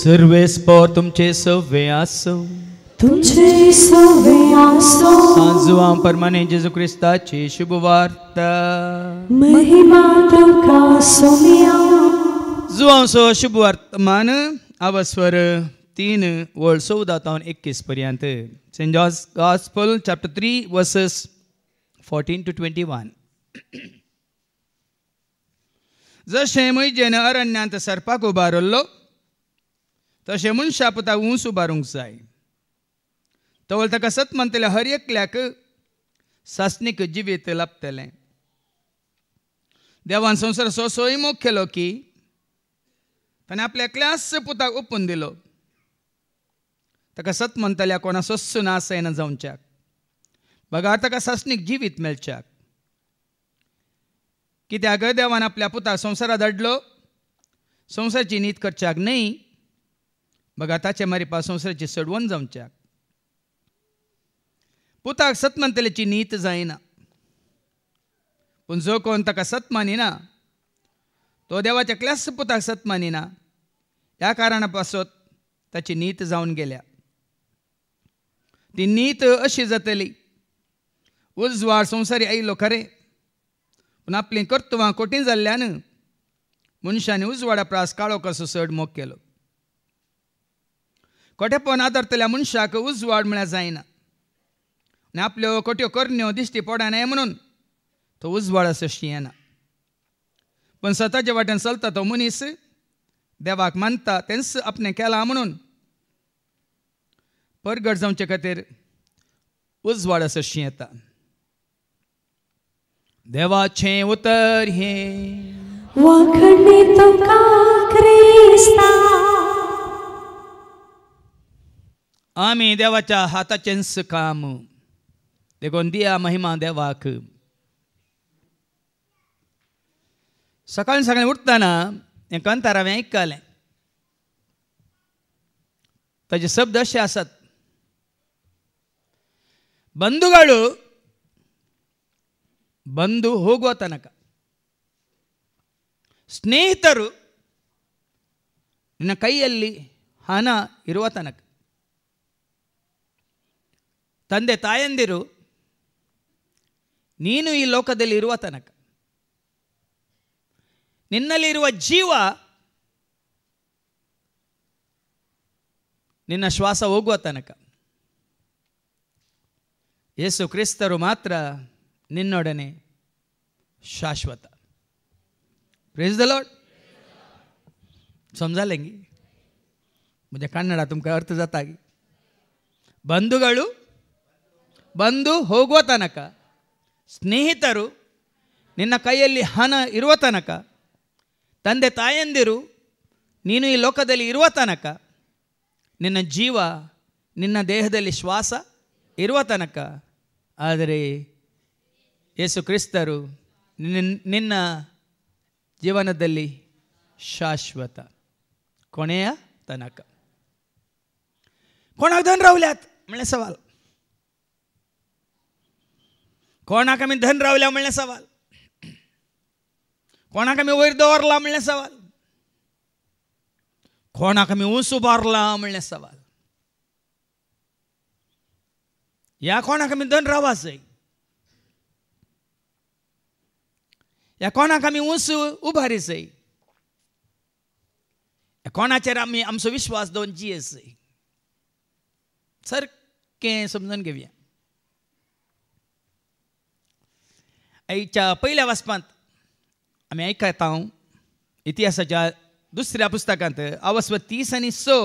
सर्वे spore तुमचे सवे आसो तुमचे सवे आसो सांजुआं परमाने जेजू क्रिस्ताची शुभ वार्ता महिमा तुका सोमिया जुआंसो शुभ वर्तमान अवस्वर 3 वळ 14 तावन 21 पर्यंत Saint John's Gospel chapter 3 verses 14 to 21. जशें मैजेन अरण्यांत सरपाक उबारल्लो तशें मनशा पुताक ऊंस उबारूंक जाय. तवल ताका सत म्हणटले हर एकल्याक सासणीक जिवीत लाभतलें. देवान संवसार सोय मोग केलो की ताणें आपल्या एकल्याच पुताक ओपून दिलो. ताका सत म्हणटल्या कोणा सोस्सू नास जायना जावच्याक बगा ताका सासणीक जिवीत मेळच्याक. कित्याक देवान आपल्या पुताक संवसारांत धाडलो संवसाराची नीत करच्याक न्हय बगा ताचे मारिपा संवसाराची सडवण जावच्याक. पुताक सत म्हणटल्याची नीत जायना पूण जो कोण ताका सत मानिना तो देवाच्या एकल्याच पुताक सत मानिना. ह्या कारणा पासत ताची नीत जावन गेल्या. ती नीत अशी जातली उजवाड संवसारी आयिल्लो खरें पूण आपलीं कर्तुवां कोटीं जाल्ल्यान मनशांनी उजवाडा प्रास काळो कसो चड मोग केलो. कोटेपण आदरतल्या मनशाक उजवाड म्हळ्यार जायना आनी आपल्यो कोट्यो करण्यो दिश्टी पडना म्हणून तो उजवाड असो येना. पण स्वताच्या वाटेन चलता तो मनीस देवाक मानता तेंच आपणें केलां म्हणून परगट जावचे खातीर उजवाड असो येता. देवाचें उतर हें वाखणी तुका क्रिस्ता आमी देवाच्या हाताचेंच काम देखून दिया महिमा देवाक. सकाळीं सकाळीं उठताना हें कंतार हांवें आयकलें. ताचे शब्द अशे आसात. ಬಂಧುಗಳು ಬಂದು ಹೋಗುವ ತನಕ ಸ್ನೇಹಿತರು ನಿನ್ನ ಕೈಯಲ್ಲಿ ಹಣ ಇರುವ ತನಕ ತಂದೆ ತಾಯಂದಿರು ನೀನು ಈ ಲೋಕದಲ್ಲಿ ಇರುವ ತನಕ ನಿನ್ನಲ್ಲಿರುವ ಜೀವ ನಿನ್ನ ಶ್ವಾಸ ಹೋಗುವ ತನಕ ಯೇಸು ಕ್ರಿಸ್ತರು ಮಾತ್ರ ನಿನ್ನೊಡನೆ ಶಾಶ್ವತ. Praise the Lord. समजालें गी म्हणजे कन्नड तुमकां अर्थ जाता गी. ಬಂಧುಗಳು ಬಂದು ಹೋಗುವ ತನಕ ಸ್ನೇಹಿತರು ನಿನ್ನ ಕೈಯಲ್ಲಿ ಹಣ ಇರುವ ತನಕ ತಂದೆ ತಾಯಂದಿರು ನೀನು ಈ ಲೋಕದಲ್ಲಿ ಇರುವ ತನಕ ನಿನ್ನ ಜೀವ ನಿನ್ನ ದೇಹದಲ್ಲಿ ಶ್ವಾಸ ಇರುವ ತನಕ. ಆದರೆ ಯೇಸು ಕ್ರಿಸ್ತರು ನಿನ್ನ ಜೀವನದಲ್ಲಿ ಶಾಶ್ವತ ಕೊನೆಯ तनक. कोणाक धन रावल्यात म्हणलें सवाल. कोणाक आमी धन रावल्या म्हणलें सवाल. कोणाक आमी वयर दवरला म्हणलें सवाल. कोणाक आमी ऊंच उबारला म्हणलें सवाल. ह्या कोणाक आमी धन रावूंक जाय. ह्या कोणाक आमी ऊंच उबारी जाय. कोणाचेर आमी आमचो विश्वास दवरून जियेत जाय. सारकें समजून घेवया. आयच्या पयल्या वाचपांत आमी आयकता इतिहासाच्या दुसऱ्या पुस्तकांत अवस्व 30 आनी 6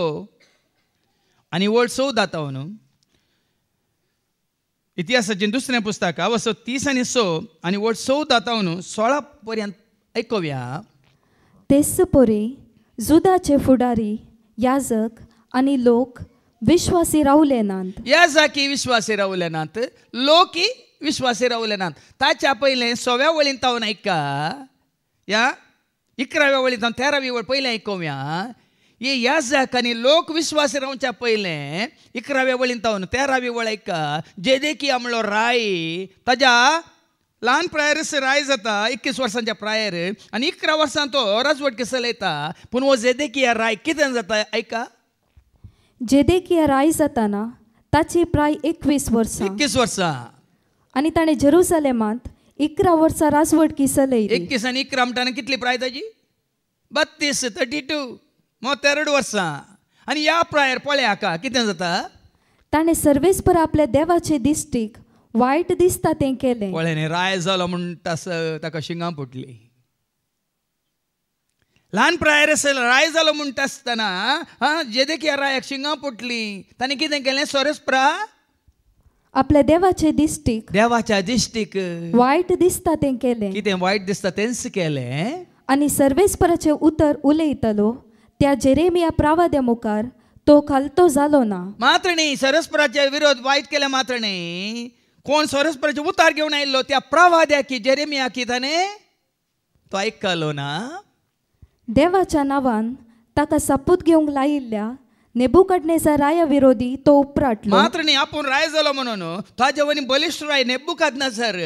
आनी वळ 14 तावन इतिहासाचें दुसरें पुस्तक अवस्व 30 आनी 6 आनी वळ 14 तावन 16 पर्यंत आयकुया. तेच परी जुदाचे फुडारी याजक आणि लोक विश्वासी रावले नात. याजकी विश्वासी रावले नात. लोकी विश्वासी रावले नात. ताच्या पयलें 6व्या वळींत तावन आयका. या 11व्या वळींत 13वी वळ पयलें आयकुया. हे याजक आनी लोक विश्वासी रावच्या पयलें 11व्या वळींत तावन 13वी वळ आयका. जेदेकी आमलो राय ताज्या ल्हान प्रायरस राय जाता 21 वर्सांच्या प्रायर आनी 11 वर्सां तो राजवट चलयता. पूण हो जेदेकिया राय कितें जाता ऐका. जेदेकिया राय जाताना ताची प्राय 21 वर्सां 21 वर्सां आनी ताणें जेरुसलेमांत 11 वर्सां राजवटकी चलयली. 21 आनी 11 म्हणटाना कितली प्राय ताजी 32 32 33 वर्सां. आनी ह्या प्रायर पळयाका कितें जाता. ताणें सर्वेस्पर आपल्या देवाचे दिश्टीक वायट दिसता तें केलें. पळय राय जालो म्हणटा ताका शिंगां फुटली. ल्हान प्रायरस राय जालो म्हणटा आसतना जेदेकिया रायाक शिंगां फुटली. ताणें कितें केलें सोरेस्परा आपल्या देवाचे दिश्टीक देवाच्या दिश्टीक वायट दिसता तें केलें. कितें वायट दिसता तेंच केलें. आनी सर्वेस्पराचें उतर उलयतलो त्या जेरेमिया प्रावाद्या मुखार तो खालतो जालो ना. मात्र न्ही सरस्पराचे विरोध वायट केले मात्र न्ही. कोण सरस्पराचे उतार घेवन आयिल्लो त्या प्रवाद्याक जेरेमियाक ताणें तो आयकलो ना. देवाच्या नांवान ताका सापूत घेवंक लायिल्ल्या नेबुकदनेझर राया विरोधी तो उपराटलो. मात्र न्ही आपूण राय जालो म्हणून ताजे वनी बलिश्ट राय नेबुकदनेझर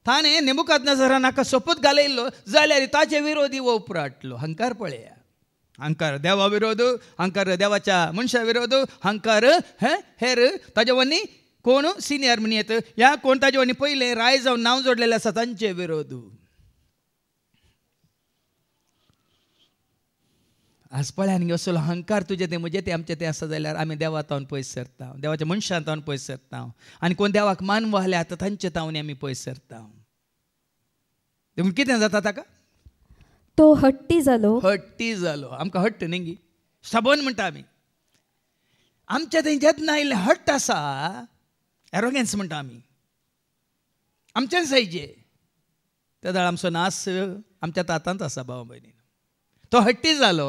ताणें नेबुकदनेझरान नाका सोपूत घालयल्लो जाल्यार ताजे विरोधी वो उपराटलो. हंकार पळया. हंकार देवा विरोध, हंकार देवाच्या मनशा विरोध, हंकार हेर ताजे वनी कोण सिनियर म्हण येत ह्या कोण ताजे वनी पयले राय जावन नांव जोडलेले आसा तांचे विरोध. आज पळयान असलो हंकार तुजे ते म्हजे ते आमचे ते आसा जाल्यार आमी देवा तावन पयस सरता. देवाच्या मनशां तावन पयस सरता. आनी कोण देवाक मान वाहले आतां तांचे तावनी आमी पयस सरता. देखून कितें जाता ताका तो हट्टी जालो. हट्टी जालो. आमकां हट्ट न्ही सबन म्हणटा आमी. आमच्या थंय जेन्ना आयिल्ले हट्ट आसा एरोगन्स म्हणटा आमी आमचे सायजे त्या दाळ आमचो नास आमच्या तातांत आसा भाव भयणी. तो हट्टी जालो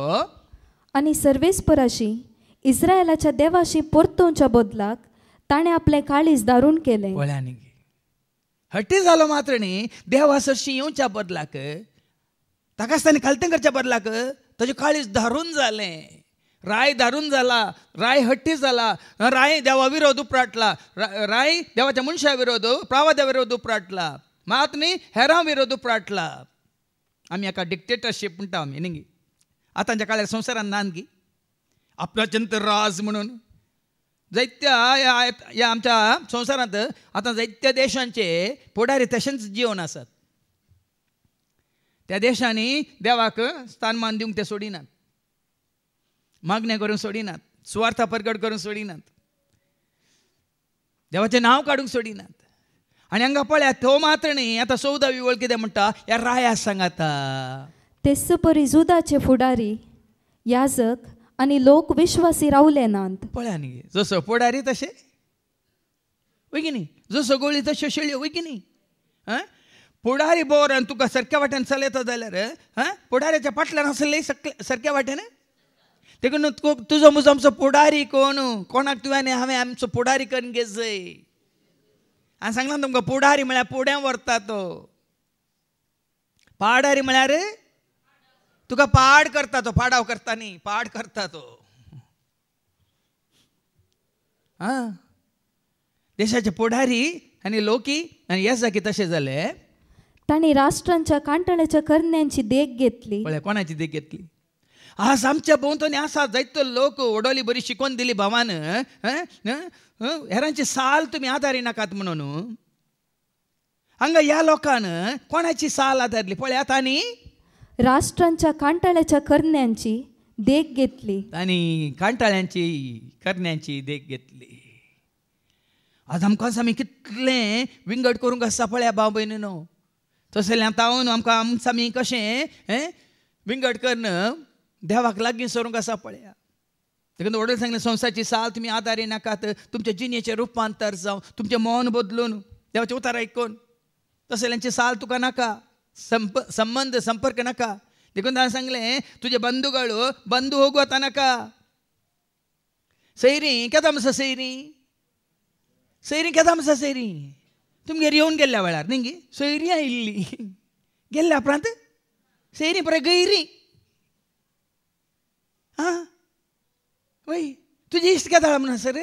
आनी सर्वेस्पराशी इस्रायलाच्या देवाशी परतोवच्या बदलाक ताणें आपलें काळीज दारून केलें. पळयानी हट्टी जालो मात्र न्ही देवा सरशी येवच्या बदलाक ताकाच ताणें खालतें करच्या बदलाक ताजें काळीज धारून जालें. राय धारून जाला. राय हट्टी जाला. राय देवा विरोध उपराटला. राय देवाच्या मनशा विरोध प्रावाद्या विरोध उपराटला. मात न्ही हेरां विरोध उपराटला. आमी हाका डिक्टेटरशीप म्हणटा आमी न्ही. आतांच्या काळार संवसारान नान गी आपणाचेंत राज म्हणून जायत्या ह्या आमच्या संवसारांत आतां जायत्या देशांचे फुडारी तशेंच जिवन आसात. त्या देशांनी देवाक स्थानमान दिवंक ते सोडिनात. मागण्यो करूंक सोडिनात. सुवार्थ प्रगट करूंक सोडिनात. देवाचें नांव काडूंक सोडिनात. आनी हांगा पळया तो मात्र न्ही आतां 14वी वळ कितें म्हणटा ह्या राया सांगाता. तेच परी जुदाचे फुडारी याजक आनी लोक विश्वासी रावले नात. पळया न्ही जसो फुडारी तशे वय की न्ही. जसो गोळी तश्यो शेळयो वय की न्ही. फुडारी बोर आनी तुका सारक्या वाटेन चलयता जाल्यार फुडाऱ्याच्या फाटल्यान आसले सारक्या वाटेन. देखून तुजो म्हजो आमचो फुडारी कोण कोणाक तुवें हांवें आमचो फुडारी करून घेत जाय. हांवें सांगलां तुमकां फुडारी म्हळ्यार फुड्यान व्हरता तो. पाडारी म्हळ्यार तुका पाड करता तो. पाडाव करता न्ही पाड करता तो. देशाचे फुडारी आनी लोकी आनी ह्या जागी तशें जालें. तांणी राष्ट्रांच्या कांटळ्याच्या करण्यांची देख घेतली. पळय कोणाची देख घेतली. आज आमच्या भोंवतणी आसा जायतो लोक वडोली बरी शिकोवन दिली भावान हेरांची साल तुमी आदारी नाकात म्हणून. हांगा ह्या लोकान कोणाची साल आदारली पळय तांणी राष्ट्रांच्या कांटळ्याच्या करण्यांची देख घेतली. तांणी कांटाळ्यांची करण्यांची देख घेतली. आज आमकां आमी कितलें विंगड करूंक आसा पळया भाव भयणीनो. तसलें तावन आमकां आमी कशें विंगड करन देवाक लागीं सरूंक आसा पळया. देखून वडील सांगलें संवसाराची साल तुमी आदारी नाकात. तुमच्या जिणेचें रुपांतर जावं तुमचें मौन बदलून देवाचें उतार आयकून तसल्यांची साल तुका नाका. संबंध संपर्क नाका. देखून ताणें सांगलें तुजे बंधुಗಳು बंधू होगू आतां नाका. सैरी केदां म्हणसा सैरी केदां म्हणसा सैरी तुमगेर येवन गेल्ल्या वेळार न्ही सैरी आयिल्ली गेल्ल्या उपरांत सैरी पळय गैरी. वय तुजी इश्ट केदां म्हणून सर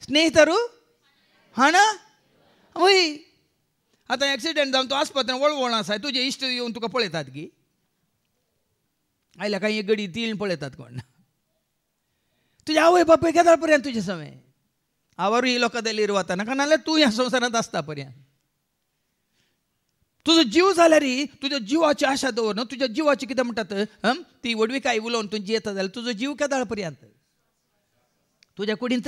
स्नेहितरू हाणा वय आतां एक्सिडेंट जावन तूं आस्पत्रांत वळवळ आसा तुजे इश्ट येवन तुका पळयतात की आयल्या काही गडी तीन पळयतात कोण तुझे आवय बापूय केदाळ पर्यंत तुजे सवय आवरूय ही लोकांदेलीर वता नाका नाल्यार तूं ह्या संवसारांत आसता पर्यंत तुजो जीव जाल्यार तुज्या जिवाची आशा दवर न्हू तुज्या जिवाची कितें म्हणटात ती वडविकाय उलोवन तूं जियेता जाल्यार तुजो जीव केदाळ पर्यंत तुज्या कुडींत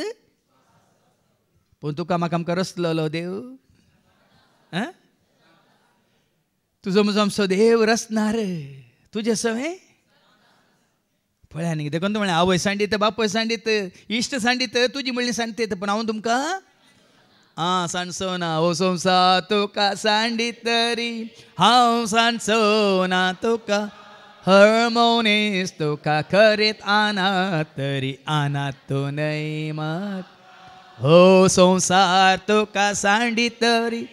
पूण तुका म्हाका आमकां रचललो देव तुजो म्हजो आमचो देव रचणार तुजे सवय पळय आनी कितें कोण म्हळें आवय सांडीत बापूय सांडीत इश्ट सांडीत तुजी म्हणली सांडीत पण हांव तुमकां सांडचो ना हो संवसार तुका सांडीत तरी हांव सांडचो ना तुका हळमोवनीस तुका खरेत आनात तरी आनात तूं नैमात हो संवसार तुका सांडीत तरी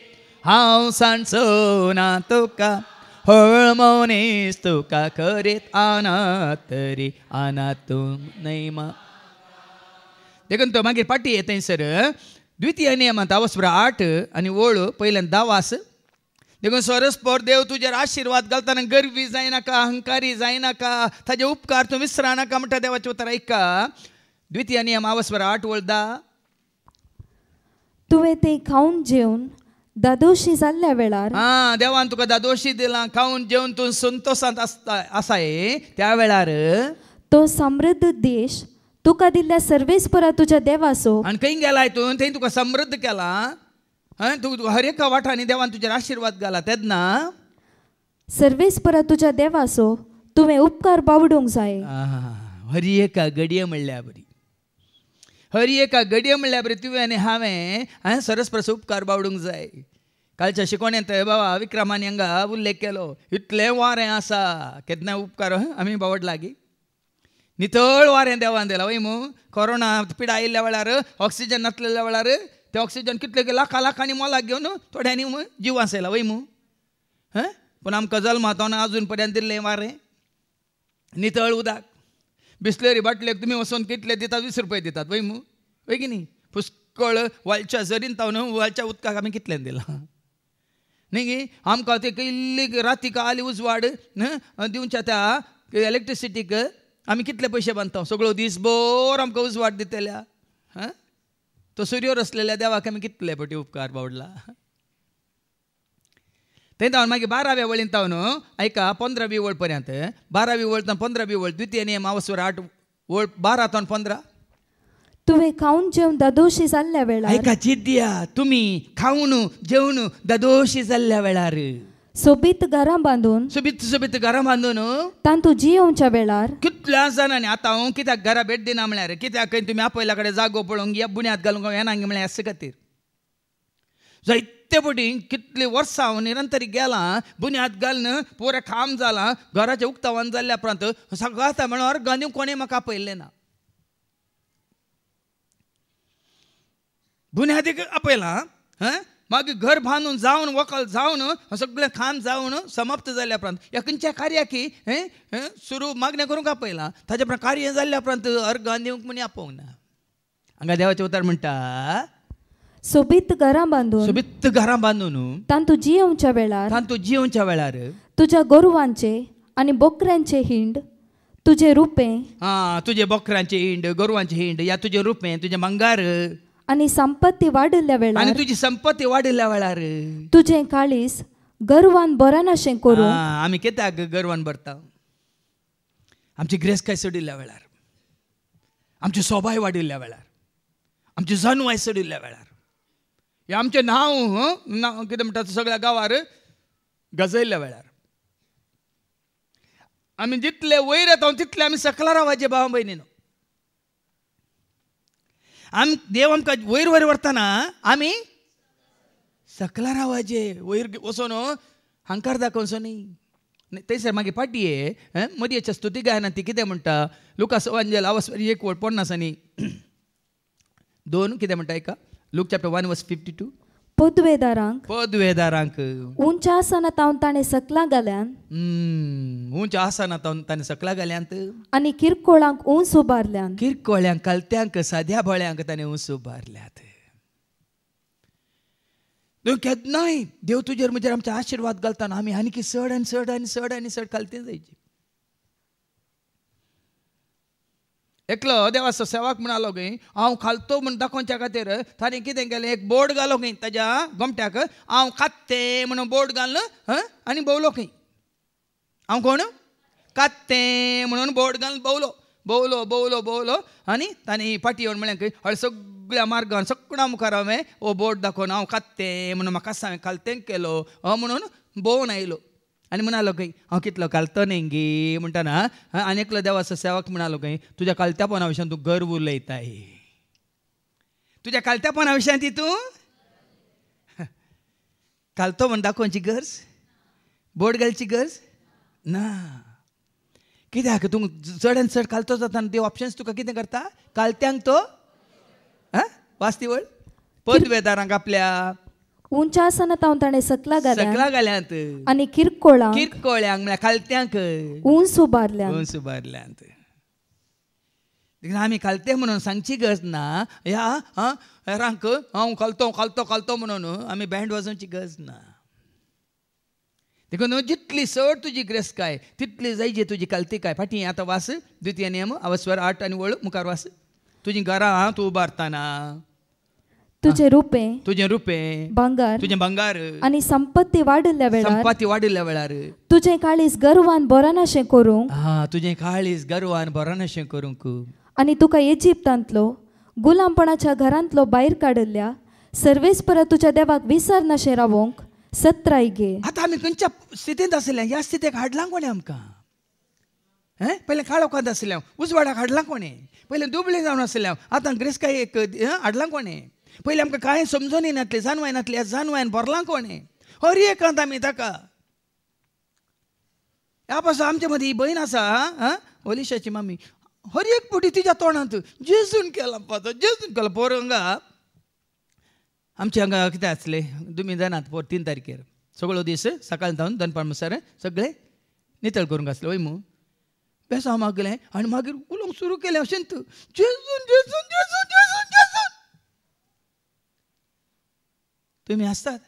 हांव सांडचो ना तुका हळमोवनीस तुका खरेत आनात तरी आनात तूं नैमात देखून तो मागीर पाटी येता सर द्वितीय नियमांत आवस्प्र 8 आनी वळ पयल्यान 10 वास देखून सरस्पर देव तुजेर आशिर्वाद घालतना गर्वी जायनाका अहंकारी जायनाका ताजे उपकार तूं विसरा नाका म्हणटा देवाचें उतर ऐका द्वितीय नियम आवस्प्र 8 वळ 10 तुवें तें खावन जेवन दादोशी जाल्ल्या वेळार देवान तुका दादोशी दिला खावन जेवन तूं संतोशांत आसाय त्या वेळार तो समृद्ध देश तुका दिल्ल्या सर्वेस्परा तुज्या देवाचो आनी खंय गेला हितून थंय तुका समृद्ध केला तूं हर एका वाठारांनी देवान तुजेर आशिर्वाद घाला तेन्ना सर्वेस्परा तुज्या देवाचो तुवें उपकार बावडूंक जाय हर एका घडये म्हणल्यार बरी हर एका घडये म्हणल्यार बरी तुवें आनी हांवें सरस्पराचो उपकार बावडूंक जाय कालच्या शिकवण्यांत बाबा विक्रमानी हांगा उल्लेख केलो इतलें वारें आसा केन्ना उपकार आमी बावड लागी नितळ वारें देवान दिलां वय मू कोरोना पिडा आयिल्ल्या वेळार ऑक्सिजन नासलेल्या वेळार ते ऑक्सिजन कितले लाखांनी मोलाक घेवन थोड्यांनी जीव आसयला वय मू पूण आमकां जल्मातना अजून पर्यंत दिल्लें वारें नितळ उदक बिस्लेरी बाटलेक तुमी वचून कितले दितात 20 रुपये दितात वय मू वय की न्ही पुष्कळ वालच्या झरीन तावन वालच्या उदकाक आमी कितल्यान दिलां न्ही आमकां ते इल्ली रातीक आली उजवाड दिवच्या त्या इलेक्ट्रिसिटीक आमी कितले पयशे बांदता सगळो दीसभर आमकां उजवाड दितल्या तो सूर्योर असलेल्या देवाक आमी कितले पटी उपकार बावडला थंय तावन मागीर 12व्या वळीन तावन ऐका 15वी वळ पर्यंत 12वी वळ 15वी वळ द्वितीय नियम आवस्वर 8 वळ 12 तावन 15 तुवें खावन जेवन दादोशी जाल्ल्या वेळार ऐका चिद्या तुमी खावन जेवन दादोशी जाल्ल्या वेळार सोबीत घरां बांदून सोबीत घरां बांदून तांतू जियोवच्या वेळार कितल्या जाणांनी आतां हांव कित्याक घरा भेट दिना म्हळ्यार कित्याक तुमी आपयल्या कडेन जागो पळोवंक या बुन्यांत घालूंक येना म्हळ्यार हेचे खातीर जायते पटी कितलीं वर्सां हांव निरंतरी गेलां बुन्यांत घालून पुरे खाम जालां घराचें उक्तावण जाल्ल्या उपरांत सगळ्यात म्हणून गांदीव कोणें म्हाका आपयल्लें ना बुन्यादीक आपयलां मागीर घर बांदून जावन वखल जावन सगळें खान जावन समाप्त जाल्ल्या उपरांत ह्या खंयच्या कार्याकी सुरू मागणें करूंक आपयलां ताचे उपरांत कार्य जाल्ल्या उपरांत अर्घ दिवंक म्हणी आपोवंक ना हांगा देवाचें उतर म्हणटा सोबीत घरां बांदून तांतू जियोवच्या वेळार तुज्या गोरवांचे आनी बोकऱ्यांचे हिंड तुजे रुपें तुजे बोकरांचे हिंड गोरवांचे हिंड या तुजें रुपें तुजें मंगार आनी संपत्ती वाडिल्ल्या वेळार आनी तुजी संपत्ती वाडिल्ल्या वेळार तुजें काळीस गर्वान बरनाशें करून आमी कित्याक गर्वान भरता आमची ग्रेसकाय सोडिल्ल्या वेळार आमची सोबाय वाडिल्ल्या वेळार आमची जन्वाय सोडिल्ल्या वेळार हे आमचें नांव कितें म्हणटा सगळ्या गांवार गजयल्ल्या वेळार आमी जितले वयर येता तितले आमी सकला रावचे भाव भयणीनो देव आमकां वयर वयर व्हरतना आमी सकला रावचे वयर वचून हांकार दाखोवचो न्ही थंयसर मागीर पाटये मदयेच्या स्तुती गायनात ती कितें म्हणटा लुकास एवांजेल आवस्वर 1 वळ 50 आनी 2 कितें म्हणटा एका लूक चॅप्टर 1 वर्स 52 पदवेदारांक उंच आसनांत तावन ताणें सकला घाल्यान उंच आसनांत तावन ताणें सकला घाल्यांत आनी किरकोळांक उंच उबारल्यान किरकोळ्यांक कालत्यांक साद्या भळ्यांक ताणें उंच उबारल्यात केन्नाय देव तुजेर म्हजेर आमचे आशिर्वाद घालतना आमी आनी चड आनी चड आनी चड आनी चड घालते जायची. एकलो देवाचो सेवक म्हणालो गई हांव खालतो म्हण दाखोवच्या खातीर ताणें कितें केलें एक बोर्ड घालो खंय ताज्या गोमट्याक हांव खात्तें म्हणून बोर्ड घाललो आनी भोंवलो खंय. हांव कोण खात्तें म्हणून बोर्ड घालून भोंवलो आनी ताणें फाटी येवन म्हळें खंय हळ सगळ्या मार्गान सगळ्या मुखार हांवें हो बोर्ड दाखोवन हांव खात्तें म्हणून म्हाका हांवें खालतें केलो म्हणून भोंवन आयलो. आनी म्हणालो खंय हांव कितलो कालतो न्ही गे म्हणटाना आनी एकलो देवाचो सेवक म्हणालो खंय तुज्या कालत्यापणा विशयान तूं गर्व उलयताय. तुज्या कालत्यापणा विशयान ती तूं कालतो म्हण दाखोवची गरज बोर्ड घालची गरज ना. कित्याक तूं चड आनी चड कालतो जाता देव ऑप्शन्स तुका कितें करता कालत्यांक तो वाचती वळ पदवेदारांक आपल्या उंच्या आसना तावन ताणें सकला घाल्यांत आनी किरकोळ्यांक म्हळ्यार खालत्यांक उंच उबारल्यांत. आमी खालते म्हणून सांगची गरज ना ह्या रांक हांव खालतो म्हणून आमी बँड वाजोवची गरज ना. देखून जितली चड तुजी ग्रेस्काय तितली जायची तुजी कालतीकाय. फाटीं आतां वास द्वितीय नियम अवस्वर 8 आनी वळ मुखार वास. तुजी घरां तूं उबारतना तुझे रुपे भांगार आनी संपत्ती वाडिल्ल्या वेळार तुझे काळीज गर्वान बरोनाशें करूंक तुजें काळीज गर्वान बरोनाशें करूंक आनी तुका इजिप्तांतलो गुलामपणाच्या घरांतलो भायर काडिल्ल्या सर्वेस्परा तुज्या देवाक विसर नाशें रावोंक सत्राय घे. आतां आमी खंयच्या स्थितींत आसल्या ह्या स्थितीक हाडलां कोणें आमकां. पयलें काळोखांत आसल्या उजवाडाक हाडलां कोणें. पयलें दुबळें जावन आसल्या आतां ग्रेस्कायेक हाडलां कोणें. पयलीं आमकां कांय समजून येनातलें जाणवाय नातलें जाणवायन भरलां कोणें. हर एकांत आमी ताका ह्या पासून आमचे मदीं ही भयण आसा ओलिशाची मामी हर एक पुटी तिच्या तोंडांत जेजून केला पातो जेजून केला. पोर हांगा आमचे हांगा कितें आसलें तुमी जाणात 3 तारखेर सगळो दीस सकाळ जावन दनपार म्हणसर सगळें नितळ करूंक आसलें वय मू बेस हांव मागलें आनी मागीर उलोवंक सुरू केलें अशेंत जेजून जेजून जेजून जेजून जेजून. तुमी आसतात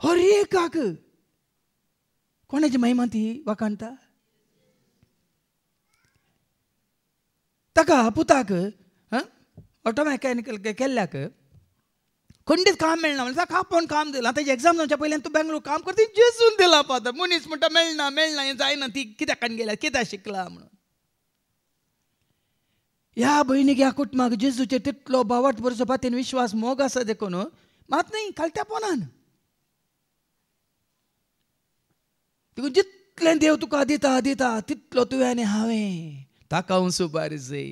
हर एकाक कोणाची महिमा ती वाकाणटा. ताका पुताक ऑटोमॅटिकल केल्ल्याक खंडीत काम मेळना म्हणजे ताका आपोवन काम दिलां. ताजी एग्जाम जावच्या पयलीं तूं बेंगलोर काम करता जेजून दिला पावता. मनीस म्हणटा मेळना हें जायना ती कित्याक गेल्या कित्याक शिकला म्हणून. ह्या भयणीक ह्या कुटुंबाक जेजूचेर तितलो बावट भरचो पातीन विश्वास मोग आसा देखून मात न्ही कालत्यापणान देखून जितलें देव तुका दिता तितलो तुवें आनी हांवें ताका सुपार जाय.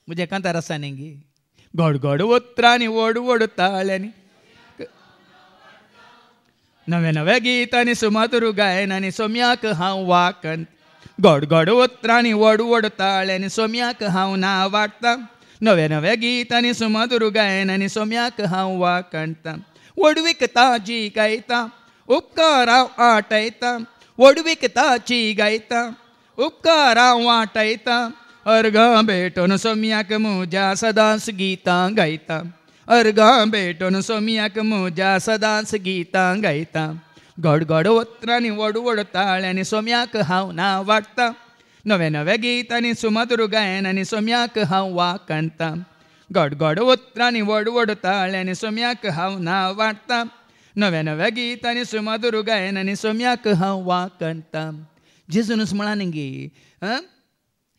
म्हज्या कांतार आसा न्ही गे गडगड वत्रांनी वड ताळ्यांनी नव्या गीतांनी सुमातुरू गायनांनी सोम्याक हांव वाकन. गडगड वत्रांनी वड ताळ्यांनी सोम्याक हांव नांव वाडटां. नव्या गीतांनी सुमधुर गायनांनी सोम्याक हांव वाकणटां. वडवीक ताची गायतां उपकार हांव आटयतां. वडवीक ताची गायतां उपकार हांव आटयतां. अर्गां भेटोन सोम्याक म्हज्या सदांच गितां गायतां. अर्गां भेटोन सोम्याक म्हज्या सदांच गितां गायतां. गडगड वत्रांनी वड ताळ्यांनी सोम्याक हांव नांव वाडटां. नव्या गीतांनी सुमधुर गायनांनी सोम्याक हांव वाकणटां. गडगड वत्रांनी वड ताळ्यांनी सोम्याक हांव नांव वाडटां. नव्या गीतांनी सुमधुर गायनांनी सोम्याक हांव वाकणटां. जेजूनच म्हणा न्ही गे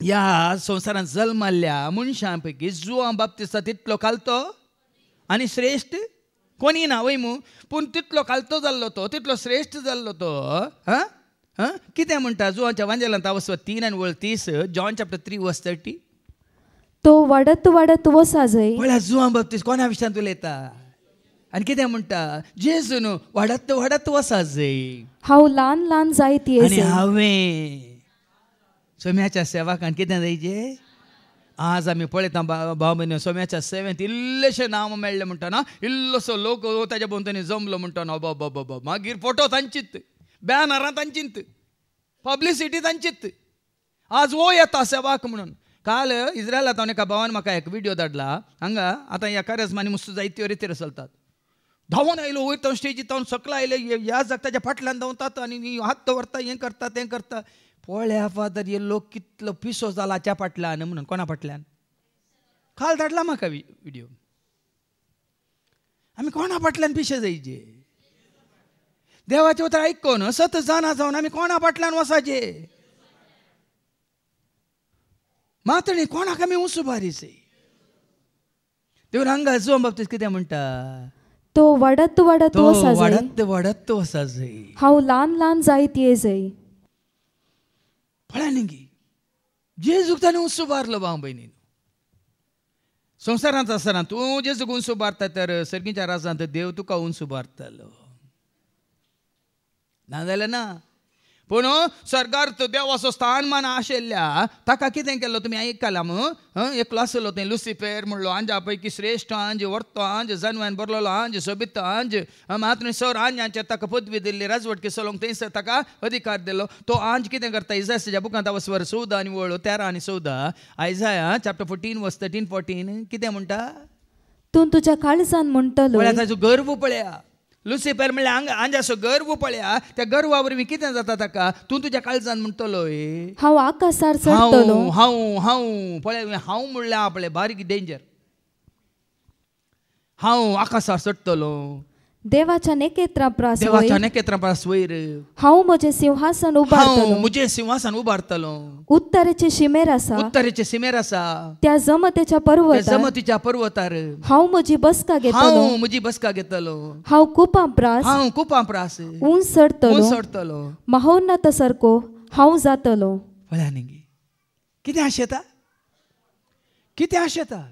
ह्या संवसारांत जल्माल्या मनशां पैकी जुआं बाप्तिस्ता तितलो कालतो आनी श्रेश्ठ कोणी ना वय मू. पूण तितलो कालतो जाल्लो तो तितलो श्रेश्ठ जाल्लो तो कितें म्हणटा जुआंच्या वांजेलांत अवस्व 3 आनी 30 जॉन चॅप्टर 3 वर्स 30. तो वाडत वसा जंय म्हळ्यार जुआं बाप्तिस्त कोणा विशयांत उलयता आनी कितें म्हणटा जेजून वाडत वसा जंय हांव ल्हान जायत आनी हांवें सोम्याच्या सेवाकान कितें जायचें. आज आमी पळयता भाव भयणी सोम्याच्या सेवेंत इल्लेशे नांव मेळ्ळे म्हणटा इल्लोसो लोक ताच्या भोंवतणी जमलो म्हणटा बाबा मागीर फोटो तांचीत बॅनरां तांचींत पब्लिसिटी तांचीत. आज वो येता सेवाक म्हणून काल इस्रायलांत हांव एका भावान म्हाका एक व्हिडिओ धाडला. हांगा आतां ह्या कार्यक्रमांनी मस्त जायत्यो रिती चलतात. धांवून आयलो वयर तो स्टेजीर तावन सकला आयले ह्या ताच्या फाटल्यान धांवतात आनी हात दवरता हें करता तें करता. पळया फादर हे लोक कितलो पिसो जाला हाच्या फाटल्यान म्हणून. कोणा फाटल्यान? काल धाडला म्हाका व्हिडिओ. आमी कोणा फाटल्यान पिशे जायचे? देवाचे उतर आयकून सत जाणा जावन आमी कोणा फाटल्यान वसाचे? मातणी कोणाक आमी उसू बारीचे? देव हांगा जो बाबतींत कितें म्हणटा? तो वाडत वाडत वसा जाय. वाडत वाडत वसा जाय. हांव ल्हान ल्हान जायत ये जाय. पळय न्ही जेजूक ताणें उसू बारलो भाव भयणीन. संवसारांत आसतना तूं जेजूक उंचो बारता तर सर्गीच्या राजांत देव तुका उंचो बारतलो. नाजाल्यार ना. पूण सर्गार देवाचो स्थानमान आशिल्ल्या ताका कितें केलो तुमी आयकलां मग? एकलो आसलो तें लुसिफेर म्हणलो आंजा पैकी श्रेश्ठ आंज, वर्तो आंज, जन्मान बरलो आंज, सोबित आंज. मात्र सर आंजांचेर ताका पदवी दिल्ली, राजवटकी चलोवंक थंयसर ताका अधिकार दिलो. तो आंज कितें करता? इजायाच्या बुकांत वचवर 14 आनी 13 आनी 14. आयजाया चॅप्टर 14 वर्स 13-14 कितें म्हणटा? तूं तुज्या काळजान म्हणटलो. पळया ताजो गर्व पळया. लुसिफर म्हणल्यार आंजाचो गर्व पळया. त्या गर्वा वरवीं कितें जाता ताका? तूं तुज्या काळजान म्हणटलो हांव आकाशार चडटलो. हांव हांव पळय हांव म्हणल्यार पळय बारीक डेंजर. हांव आकाशार चडटलो. देवाच्या नेकेत्रां वयर हांव म्हजें सिंहासन उबारतलो. हांव म्हजें सिंहासन उबारतलो. उत्तरेचे शिमेर आसा. उत्तरेचे सिमेर आसा. त्या जमतेच्या जमतीच्या पर्वतार हांव म्हजी बसका घेतलो. हांव म्हजी बसका घेतलो. हांव कुपां प्रास. हांव कुपां प्रास उंच चडतलो. महोन्नत सारको हांव जातलो. पळया न्ही कितें आशेता? कितें आशेता?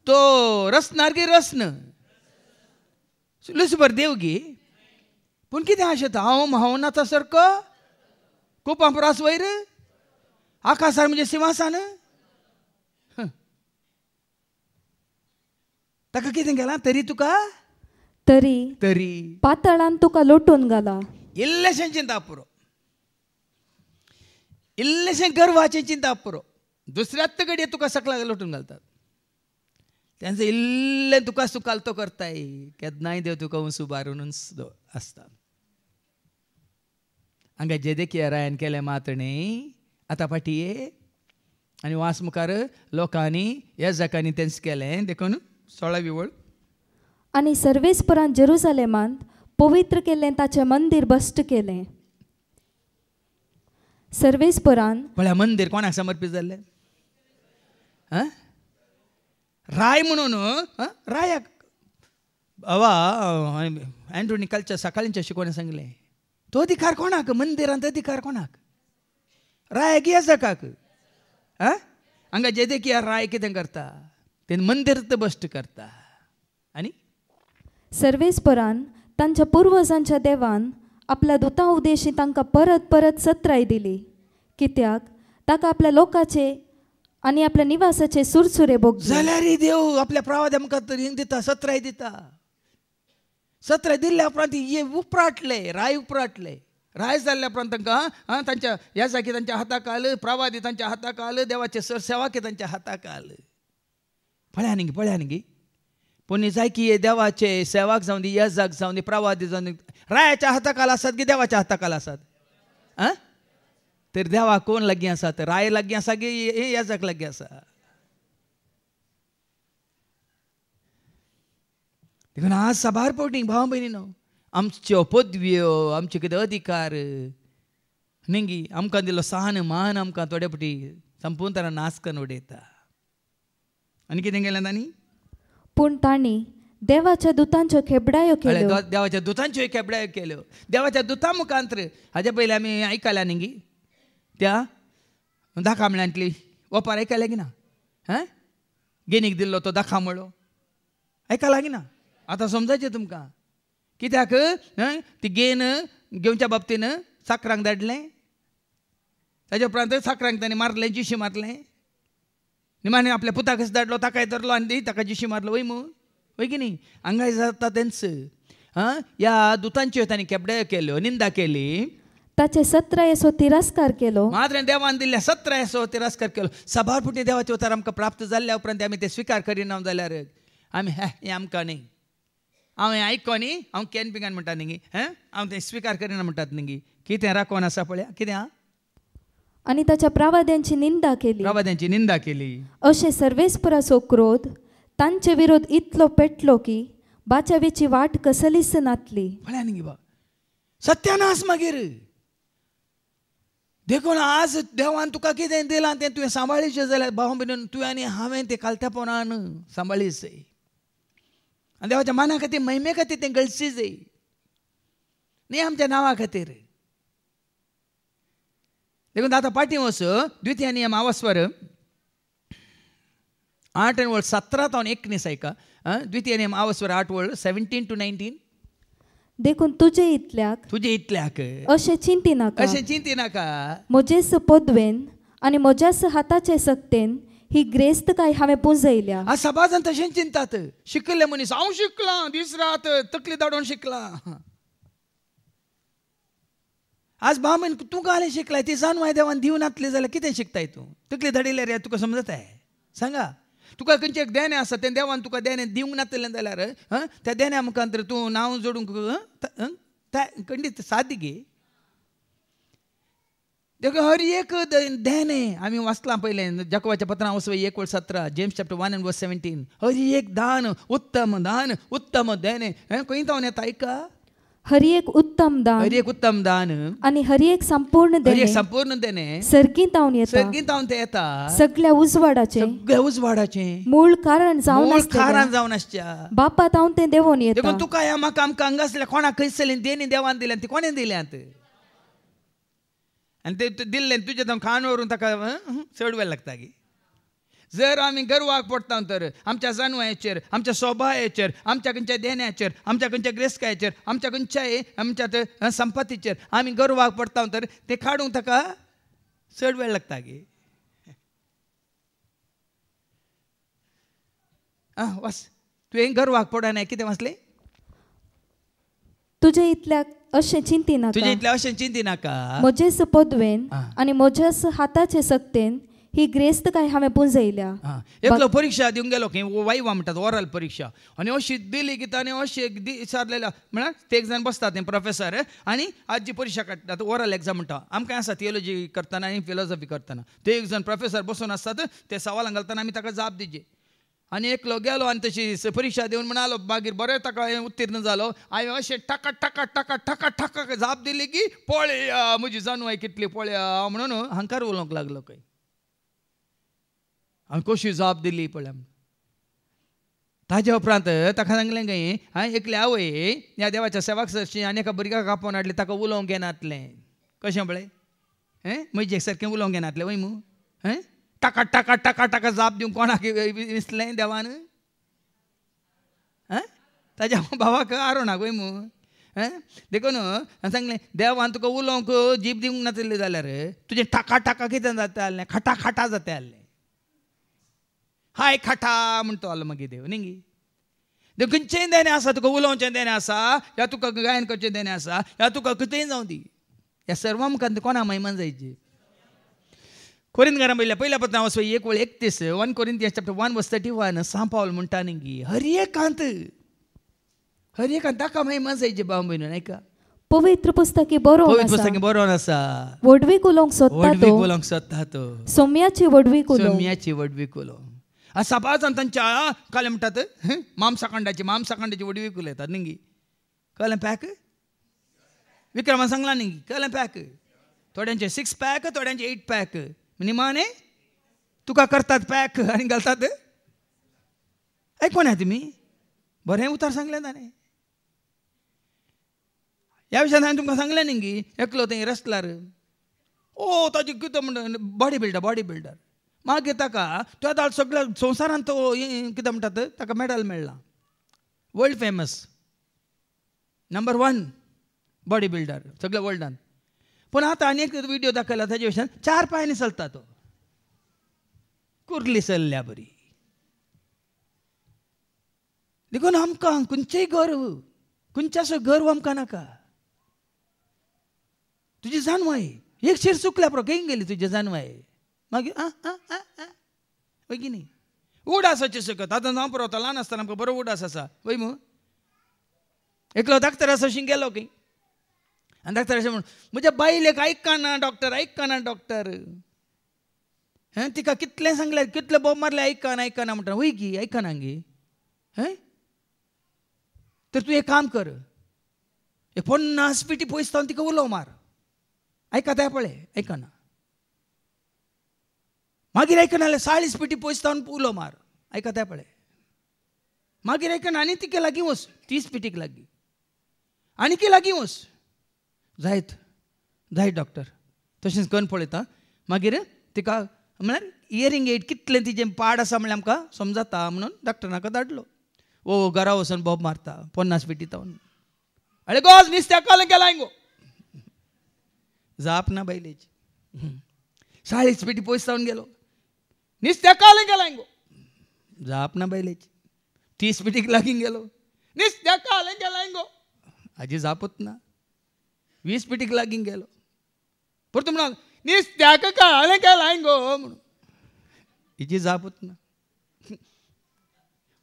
तो रसनार गे रसन लुसिफर देव गे. पूण कितें आशेता? हांव महोन्नता सारको कुपां प्रास वयर आकाशार म्हणजे सिंहासन. ताका कितें केलां? तरी तुका तरी पातळान तुका लोटून घाला. इल्लेशें चिंता पुरो. इल्लेशें गर्वाचें चिंता पुरो. दुसऱ्याच घडये तुका सकला लोटून घालतात. त्यांचं इल्लें तुका सुकालतो करताय. केन्नाय देव तुका उंच उबारून आसता. हांगा जेदेकिया रायन केलें मातणे आतां फाटीये आनी वास मुखार लोकांनी ह्या जाकांनी तेंच केलें. देखून 16वी वळ. आनी सर्वेस्परान जेरुसलेमांत पवित्र केल्लें ताचें मंदीर बश्ट केलें. सर्वेस्परान पळया मंदीर कोणाक समर्पीत जाल्लें? राय म्हणून रायाक बाबा अँटोनी कालच्या सकाळींच्या शिकवण्यात सांगलें तो अधिकार कोणाक? मंदिरांत अधिकार कोणाक? रायाक या जाकाक. हांगा जेदेकिया राय कितें करता? तें मंदिर बश्ट करता. आनी सर्वेस्परान तांच्या पुर्वजांच्या देवान आपल्या दुता उद्देशी तांकां परत परत सत्राय दिली. कित्याक ताका आपल्या लोकाचे आनी आपल्या निवासाचे सुरसुरे भोगले. जाल्यार देव आपल्या प्रवाद्या मुखार दिता, सत्राय दिता. सत्राय दिल्ल्या उपरांत हे उपराटले, राय उपराटले. राय जाल्ल्या उपरांत तांकां तांच्या ह्या जागी तांच्या हाताक आल, प्रवादी तांच्या हाताक आल, देवाचे सरसेवाके तांच्या हाताक आल. पळया न्ही पूण जाय की हे देवाचे सेवाक जावन दी, याजक जावन दी, प्रवादी जावन दी रायाच्या हाताक आल आसात की देवाच्या हाताक आल आसात? तर देवा कोण लागीं आसा? तर राय लागीं आसा की हे याजक लागीं आसा? देखून आज साबार पोटी भाव भयणीनो आमच्यो पदव्यो, आमचे कितें अधिकार न्ही आमकां दिलो सान मान आमकां थोडे फावटी संपूर्ण तरां नास करून उडयता. आनी कितें केलें तांणी? पूण तांणी देवाच्या दुतांच्यो खेबडायो केल्यो. देवाच्या दुतांच्यो खेबडायो केल्यो. देवाच्या दुतां मुखांतर हाजे पयलीं आमी आयकल्या न्ही त्या दाखामळ्यांतली ओपार आयकल्या की ना? गेनीक दिल्लो तो दाखामळो आयकला की ना? आतां समजायचें तुमकां कित्याक ती गेन घेवच्या बाबतीन साकरांक धाडलें. ताजे उपरांत साकरांक ताणें मारलें, जिशी मारलें. निमाणें आपल्या पुताक धाडलो, ताकाय धरलो आनी ताका जिशी मारलो. वय की न्ही? हांगाय जाता तेंच. ह्या दुतांच्यो तांणी खेबड्यो केल्यो, निंदा केली. ताचे 17 येसो तिरस्कार केलो. मात्र देवान दिल्ल्या 17 येसो तिरस्कार केलो. सभारपुटी देवाचे उतार आमकां प्राप्त जाल्ल्या उपरांत आमी ते स्विकार करिना जाल्यार आमी हें आमकां न्ही, हांवें आयको न्ही, हांव कॅम्पिंगान म्हणटा न्ही, हांव ते स्विकार करिना म्हणटात न्ही. कितें राखोन आसा पळया, कितें आणि ताच्या प्रवाद्यांची निंदा केली. प्रवाद्यांची निंदा केली. अशे सर्वेस्पराचो क्रोध तांचे विरोध इतलो पेटलो की बाचावेची वाट कसलीच नातली. पळया न्ही बा, सत्यानाश मागीर देखून आज देवान तुका कितें दिलां तें तुवें सांबाळीचें जाल्यार भाव भयण तुवें आनी हांवें तें कालत्यापणान सांबाळीच जाय. आनी देवाच्या माना खातीर महिमे खातीर तें गळची जाय, न्ही आमच्या नांवा खातीर. देखून आतां पाटी वच द्वितीय नियम आवस्वर 8:17-19 ऐका. द्वितीय नियम आवस्वर 8:17-19. देखून तुजे इतल्याक अशें चिंती नाका, अशें चिंती नाका. म्हजेच पदवेन आनी म्हज्याच हाताचे सक्तेन ही ग्रेस्त काय हांवें पुंजयल्या. आज सभाजन तशें चिंतात. शिकले मनीस, हांव शिकलां, दीस रात तकली दाडोवन शिकलां. आज भाव तूं गालें शिकलाय, ती जाणवाय देवान दिवन नातली जाल्यार कितें शिकताय तूं? तकली धडिल्यार तुका समजताय? सांगा. तुका खंयचें एक देणें आसा, तें देवान तुका देणें दिवंक नातलें जाल्यार त्या देण्या मुखांतर तूं नांव जोडूंक खंडीत सादी घे. देखो हर एक देणें आमी वाचलां पयलें जाकोबाच्या पत्रां वचोय 1:17, जेम्स चॅप्टर 1:17. हर एक दान उत्तम देणें खंय तावन येता ऐका. हरी एक उत्तम दान आणि हरी एक संपूर्ण देणे सर्गीत तावन ते येता. सगळ्या उजवाडाचे मूळ कारण जावन आसच्या बापा तावन ते देवून येता. देखून तुका ह्या म्हाका आमकां हांगा आसल्या कोणाक खंयसली देणी देवान दिल्यान ती कोणें दिल्यांत आनी ते दिल्लें तुजें तावन खाण व्हरून ताका चड वेळ लागता गे. जर आमी गर्वाक पडटा तर आमच्या जानवायेचेर, आमच्या स्वभावाचेर, आमच्या खंयच्या देण्याचेर, आमच्या खंयच्या ग्रेस्कायेचेर, आमच्या खंयच्याय आमच्या संपत्तीचेर आमी गर्वाक पडटा तर ते काडूंक ताका चड वेळ लागता गे. वाच, तुवें गर्वाक पडना कितें वाचलें? तुजे इतल्याक अशें चिंती नाका, म्हजेच पदवेन आनी म्हज्याच हाताचे सक्तेन ही ग्रेस्त काय हांवें पुंजयल्या. एकलो परीक्षा दिवंक गेलो की वायवा म्हणटात, ओरल परीक्षा, आनी अशी दिली की ताणें अशें विचारलेल्या म्हळ्यार ते एक जाण बसतात तें प्रोफेसर आनी आज जी परीक्षा काडटात ओरल एग्जाम म्हणटा. आमकां आसा थियोलॉजी करतना आनी फिलॉसॉफी करतना ते एक जाण प्रोफेसर बसून आसतात, ते सवालां घालतना आमी ताका जाप दिवचे. आनी एकलो गेलो आनी तशी परीक्षा दिवन म्हणालो मागीर बरें ताका उत्तीर्ण जालो. हांवें अशें टाका टाका टाका टाका टाका जाप दिली की पळया म्हजी जानवाय कितली पळया म्हणून हंकार उलोवंक लागलो खंय. हांवें कशी जाप दिली पळय. ताज्या उपरांत ताका सांगलें खंय एकले आवय ह्या देवाच्या सेवाक सरची आनी एका भुरग्याक आपोवन हाडली, ताका उलोवंक घेनातलें. कशें पळय म्हजे एक सारकें उलोवंक घेनातलें वय मू. टाका टाका टाका टाका जाप दिवंक कोणाक विसलें देवान? ताज्या भावाक आरोणाक वय मू. देखून सांगलें देवान तुका उलोवंक जीप दिवंक नातली जाल्यार तुजें टाका टाका कितें जातालें? खाटा खाटा जातालें. हाय खाटा म्हणतो आलो मागीर देव न्ही. देव खंयचेंय देणें आसा, तुका उलोवचें देणें आसा, या तुका गायन करचें देणें आसा, या तुका कितेंय जावं दी, ह्या सर्व मुखांत कोणा महिमान जायची? कोरिंथकारां पहिल्या पत्रां वचो 1:31 1 Corinthians chapter 1:31 सांत पावल म्हणटा न्ही हर एकांत ताका महिमा जायची भाव भयण. ऐका पवित्र पुस्तकी बरो आसा. वडवीक उलोवंक सोदता तो सोम्याची वडवीक उलोवंक. सभाजन तांच्या काले म्हणटात मांसाखंडाची वडवीक उलयतात न्ही. कळ्ळें पॅक? विक्रमान सांगला न्ही. कळ्ळें पॅक? थोड्यांचे 6 पॅक, थोड्यांचे 8 पॅक. निमाणे तुका करतात पॅक आनी घालतात. आयकोना तुमी? बरें उतार सांगलें ताणें. ह्या विशयान हांवें तुमकां सांगलें न्ही एकलो थंय रस्त्यार ताजी कितें म्हणटा बॉडी बिल्डर मागीर ताका त्या दाळ सगळ्या संवसारांत तो कितें म्हणटात ताका मेडल मेळ्ळां. World famous number 1 body builder सगळ्या वर्ल्डान. पूण आतां आनी एक व्हिडिओ दाखयला ताजे विशयान 4 पांयांनी चलता तो. कुर्ली चल्ल्या बरी. देखून आमकां खंयचेय गर्व आमकां नाका. तुझी जाणवं आहे एक शेर चुकल्या प्रो खंय गेली तुझी जाणवं आहे मागीर वय की न्ही उडासाचे सकत आतां जावं पुरो ल्हान आसतना आमकां बरो उडास आसा वय मू एकलो धाकटो असो गेलो खंय आनी धाकटो अशें म्हण म्हज्या बायलेक आयकना डॉक्टर हें तिका कितलें सांगलें कितलें बोब मारलें आयकना म्हणटा वय गी आयकना गे हें तर तूं एक काम कर एक 50 पिटी पयस जावन तिका उलोव मार आयकता पळय आयकना मागीर आयकना जाल्यार 40 पिटी पयस जावन उलोव मार आयकता पळय मागीर आयकना आनी तिके लागीं वच 30 पिटीक लागीं आनी लागीं वच जायत डॉक्टर तशेंच करून पळयता मागीर तिका म्हळ्यार इयरिंग एड कितलें तिजें पाड आसा म्हळ्यार आमकां समजता म्हणून डॉक्टराक धाडलो घरा वचून बोब मारता 50 पिटी जावन अरे गोज नुस्त्या कालें गेलाय गो जाप ना बायलेची 40 पिटी पयस जावन गेलो नुस्त्या कालें गेलाय गो जाप ना बायलेची 30 पिटीक लागीं गेलो नुस्त्या कालें गेलाय गो हाजी जापत ना 20 पिटीक लागीं गेलो परतू म्हणून नुस्त्याक कालें गेलाय गो म्हणून हिची जापत ना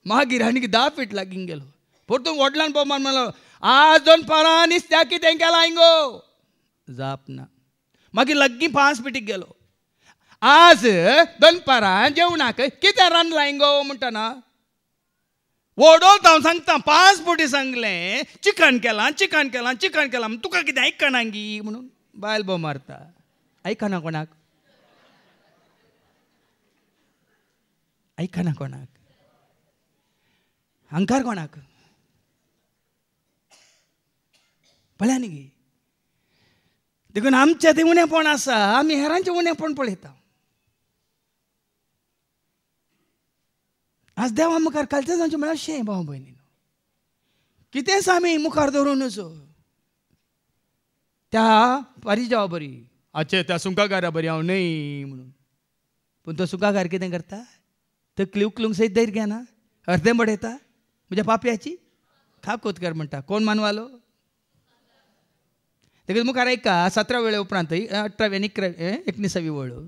मागीर आनीक 10 पीट लागीं गेलो परतू व्हडल्यान बोमान म्हणलो आज 2 पारां नुस्त्या कितें केलाय गो जाप ना मागीर लागीं 5 पिटीक गेलो आज 2 पारां जेवणाक कितें रांदलाय गो म्हणटना वडोत हांव सांगता 5 पोटी सांगलें चिकन केलां तुका कितें आयकना गी म्हणून बायल बो मारता आयकना कोणाक अहंकार कोणाक पळया न्ही गे देखून आमचें तें उणेपण आसा आमी हेरांचें उणेपण पळयता आज देवा मुखार कालचें जावचें म्हळ्यार अशें भाव भयणीनो कितेंच आमी मुखार दवरून नजो त्या पारिजावा बरी आचे त्या सुंकागारा बरी हांव न्हय म्हणून पूण तो सुंकागार कितें करता तकली उखलूंक सयत धैर्य घेना अर्दें बडयता म्हज्या पापयाची खाकोत कर म्हणटा कोण मानवालो देखून मुखार ऐका 17 वेळे उपरांत 18 आनी 19 वळो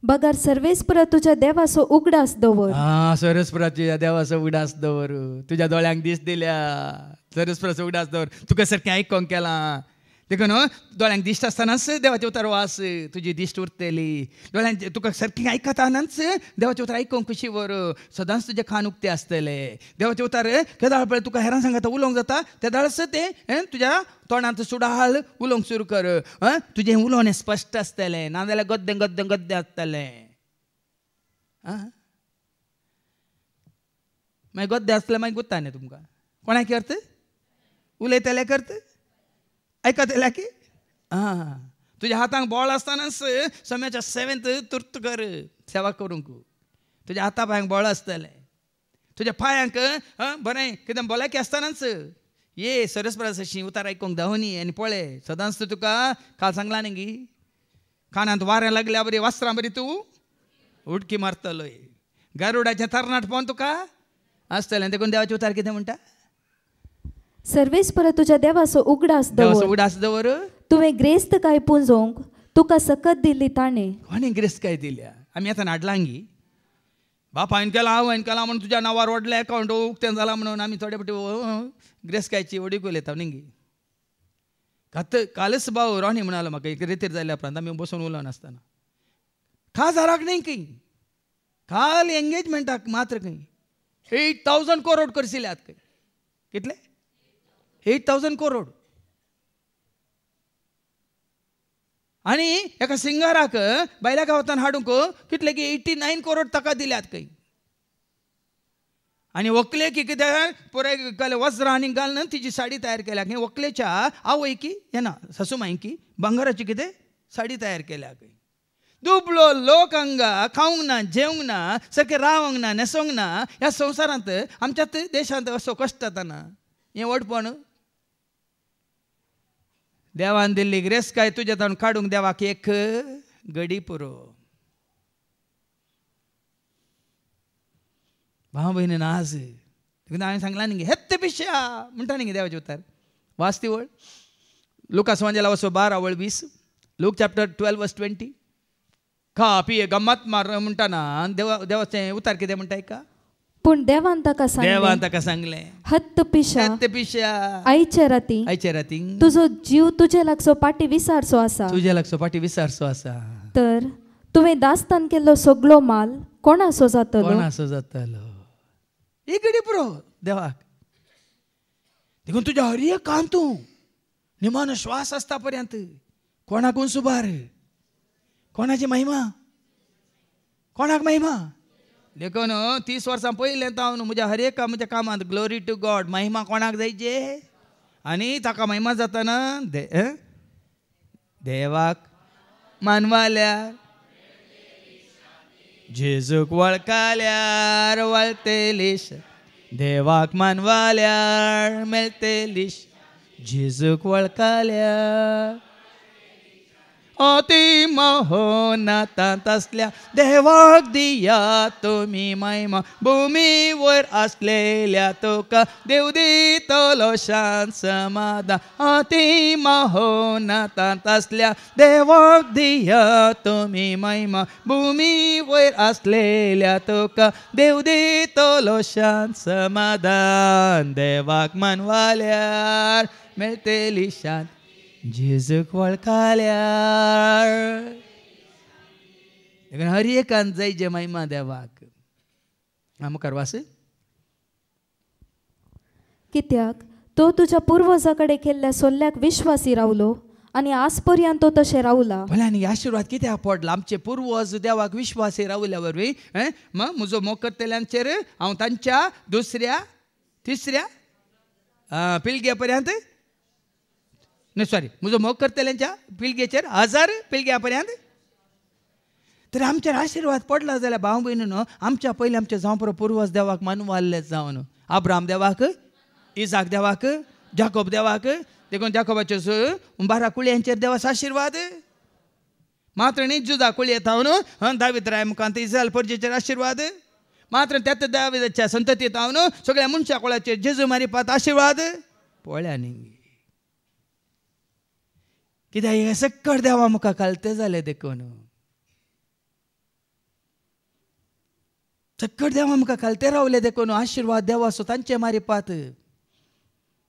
बगार सर्वेस्परा तुझ्या देवाचो उगडास दवर सरस्पराच्या देवाचो उगडास दवर तुज्या दोळ्यांक दीस दिल्या सरस्पराचो उगडास दवर तुका सारकें आयकोंक केलां देखून दोळ्यांक दिश्ट आसतनाच देवाचे उतर वास तुजी दिश्ट उरतली दोळ्यांक तुका सारकें आयकतानाच देवाचे उतर आयकोंक कशी वर सदांच तुजें खान उक्तें आसतलें देवाचे उतर केदाळ पळय तुका हेरां सांगता उलोवंक जाता त्या दाळस तें तुज्या तोंडांत सुडाल उलोवंक सुरू कर तुजें उलोवणें स्पश्ट आसतलें नाजाल्यार गद्दें आसतलें मागीर गद्दें आसतलें मागीर गुत्ता न्ही तुमकां कोणाक करत उलयतले करत आयकतल्या की तुज्या हातांक बॉल आसतनाच सम्याच्या 7th तुर्त कर सेवा करूंक तुज्या हाता पांयांक बळ आसतलें तुज्या पांयांक बरें कितें बोलाकी आसतनाच ये सरस्पराची उतार आयकोंक दावनी आनी पळय सदांच तुका काल सांगलां न्ही गी कानांत वारें लागल्या बरी वस्त्रां बरी तूं उडकी मारतलो गारुडाचें तरणाट पोवन तुका आसतलें देखून देवाचें उतार कितें म्हणटा सर्वेस्परा तुझ्या देवाचो उगडास दवर तुवें ग्रेस्त काय पुंजोवंक तुका सकत दिल्ली ताणें कोणी ग्रेस्त काय दिल्या आमी आतां नाडलांगी बापा हांवें केला म्हणून तुज्या नांवार व्हडलें अकावंट उक्तें जालां म्हणून आमी थोडे फावटी ग्रेस्कायची वडीक उलयता न्ही गे कालच भाव रोनी म्हणालो म्हाका एक रेतीर जाल्या उपरांत आमी बसून उलोवन आसतना खाजाराक न्ही खंय काल एंगेजमेंटाक मात्र खंय 8,000 करोड करशिल्ल्यात खंय कितले 8,000 करोड आनी एका सिंगराक बायल्या गांवांतल्यान हाडूंक कितले की 89 करोड ताका दिल्यात खंय आनी व्हंकलेक कितें पुराय वस्त्रां आनी घालून तिची साडी तयार केल्या खंय व्हंकलेच्या आवयकी येना सासूमायकी भांगराची कितें साडी तयार केल्या खंय दुबळो लोक हांगा खावंक ना जेवंक ना सारकें रावंक ना न्हेसोंक ना ह्या संवसारांत आमच्याच देशांत असो कश्ट जाता ना हें वडपण देवान दिल्ली ग्रेस काय तुज्या ताणून काडूंक देवाक एक घडी पुरो भाव भयणीन आज हांवें सांगलां न्ही हेत्त पिश्या म्हणटा न्ही देवाचे उतार वाचती वळ लुकास वांजेला वसो 12:20. Look chapter 12:20. खा पिये गम्मत मार म्हणटाना देवाचे उतार कितें म्हणटाय का? पूण देवान ताका देवान सांगलें, ताका सांगलें, हत्त पिशा पिशा आयच्या राती आयच्या रातीं तुजो जीव तुजे लागसो पाटी विसारचो आसा, तुज्या लागसो फाटी विसारचो आसा. तर तुवें दास्तान केल्लो सगळो माल कोणाचो जातलो? कोणाचो जातलो? इकडे पुरो देवाक. देखून तुज्या हर एक काम तूं निमानो श्वास आसता पर्यंत कोणाकून सुबार, कोणाची महिमा, कोणाक महिमा. देखून 30 वर्सां पयलें हांव म्हज्या हर एक म्हज्या कामांत ग्लोरी टू गॉड, महिमा कोणाक जायचे आनी ताका महिमा जाताना देवाक मानवाल्यार, जेजूक वळखाल्यार वळतेलीश, देवाक मानवाल्यार मेळतेलीश, जेजूक वळखाल्यार. अति महोन्नतांत असल्या देवाक दिया तुम्ही महिमा, भूमी वयर असलेल्या तुका देव दितलो शांत समाधान. अति महोन्नतांत असल्या देवाक दिया तुम्ही महिमा, भूमी वयर असलेल्या तुका देव दितलो शांत समाधान. देवाक मानवाल्यार मेळतेली शांत, जेजूक वळखाल्यार. हर एकान जाय जे महिमा देवाक. मुखार वास. कित्याक तो तुज्या पुर्वजां कडेन केल्ल्या सल्ल्याक विश्वासी रावलो आनी आज पर्यंत तो तशें रावला. भल्यानी आशिर्वाद कित्याक पडला? आमचे पुर्वज देवाक विश्वासी रावल्या वरवीं म्हजो मोग करतल्यांचेर हांव तांच्या दुसऱ्या तिसऱ्या पिळगे पर्यंत म्हजो मोग करतल्यांच्या पिळगेचेर 1000 पिळग्या पर्यंत. तर आमचेर आशिर्वाद पडला जाल्यार भाव भयणीनो, आमच्या पयलीं आमचे जावं पुर्वज देवाक मानवाल्ले जावन अब्राम देवाक, इसाक देवाक, जाकोब देवाक. देखून जाकोबाच्यो 12 कुळयांचेर देवाचो आशिर्वाद. मात्र न्ही जुदा कुळये थावन दावीद राय मुखांत इस्रायल परजेचेर आशिर्वाद. मात्र त्यात दावीदाच्या संततीत थावन सगळ्या मनशा कुळाचेर जेजू मारिपात आशिर्वाद. पळया न्ही कित्याक हे सक्कड देवा मुखां कालते जाले. देखून सक्कड देवा मुखां कालते रावले. देखून आशिर्वाद देवाचो तांचे मारिपात,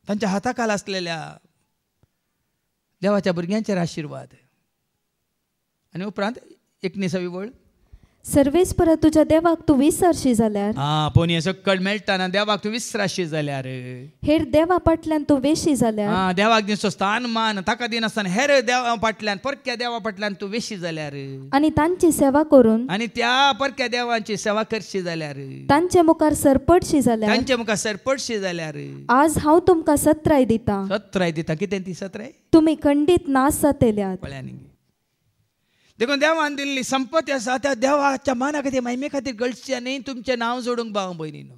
तांच्या हाताखाल आसलेल्या देवाच्या भुरग्यांचेर आशिर्वाद. आनी उपरांत 19वी वळ. सर्वेस्परा तुज्या देवाक तूं विसरशी जाल्यार, पूण हे सक्कड मेळटाना देवाक तूं विसराशी जाल्यार, हेर देवा फाटल्यान तूं वेशी जाल्यार, देवाक दिसो स्थान मान ताका दिनासतना हेर देवा फाटल्यान परक्या देवा फाटल्यान तूं वेशी जाल्यार, आनी तांची सेवा करून आनी त्या परक्या देवांची सेवा करशी जाल्यार, तांचे मुखार सरपडशी जाल्यार, तांचे मुखार सरपडशी जाल्यार, आज हांव तुमकां सत्राय दितां. सत्राय दिता. कितें ती सत्राय? तुमी खंडीत नाश जातेल्यात. पळयांनी देखून देवान दिल्ली संपत्ती आसा त्या देवाच्या माना खातीर महिमे खातीर गळची न्ही तुमचें नांव जोडूंक भाव भयणीनो,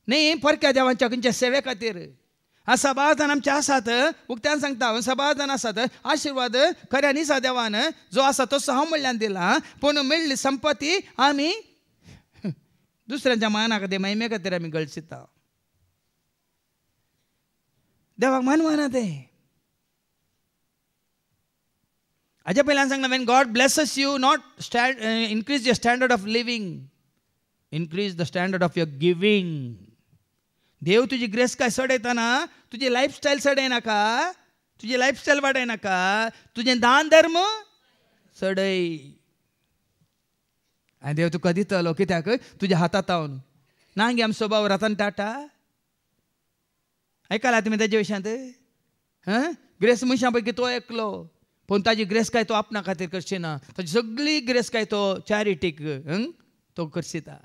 न्ही परक्या देवांच्या खंयच्या सेवे खातीर. सबाळ जाण आमचे आसात. उक्त्यान सांगता हांव, सबाळ जाण आसात. आशिर्वाद खऱ्या निसा देवान जो आसा तसो हांव म्हणल्यान दिला. पूण मेळ्ळी संपत्ती आमी दुसऱ्यांच्या माना खातीर महिमे खातीर आमी गळचिता. देवाक मानवाना तें. हाज्या पयल्यान सांगला, when God blesses you, not increase your standard of living, increase the standard of your giving. देव तुजी ग्रेस काय सडयतना तुजी लायफस्टायल सडयनाका, तुजी लायफस्टायल वाडयनाका, तुजें दान धर्म सडय. आनी देव तुका दितलो. कित्याक? तुज्या हातांत हांव ना गे आमचो भाव रतन टाटा. आयकला तुमी तेजे विशयांत? ग्रेस मनशां पैकी तो एकलो, पूण ताजी ग्रेस काय तो आपणा खातीर करची ना. ताची सगळी ग्रेस काय तो चॅरिटीक तो करसिता.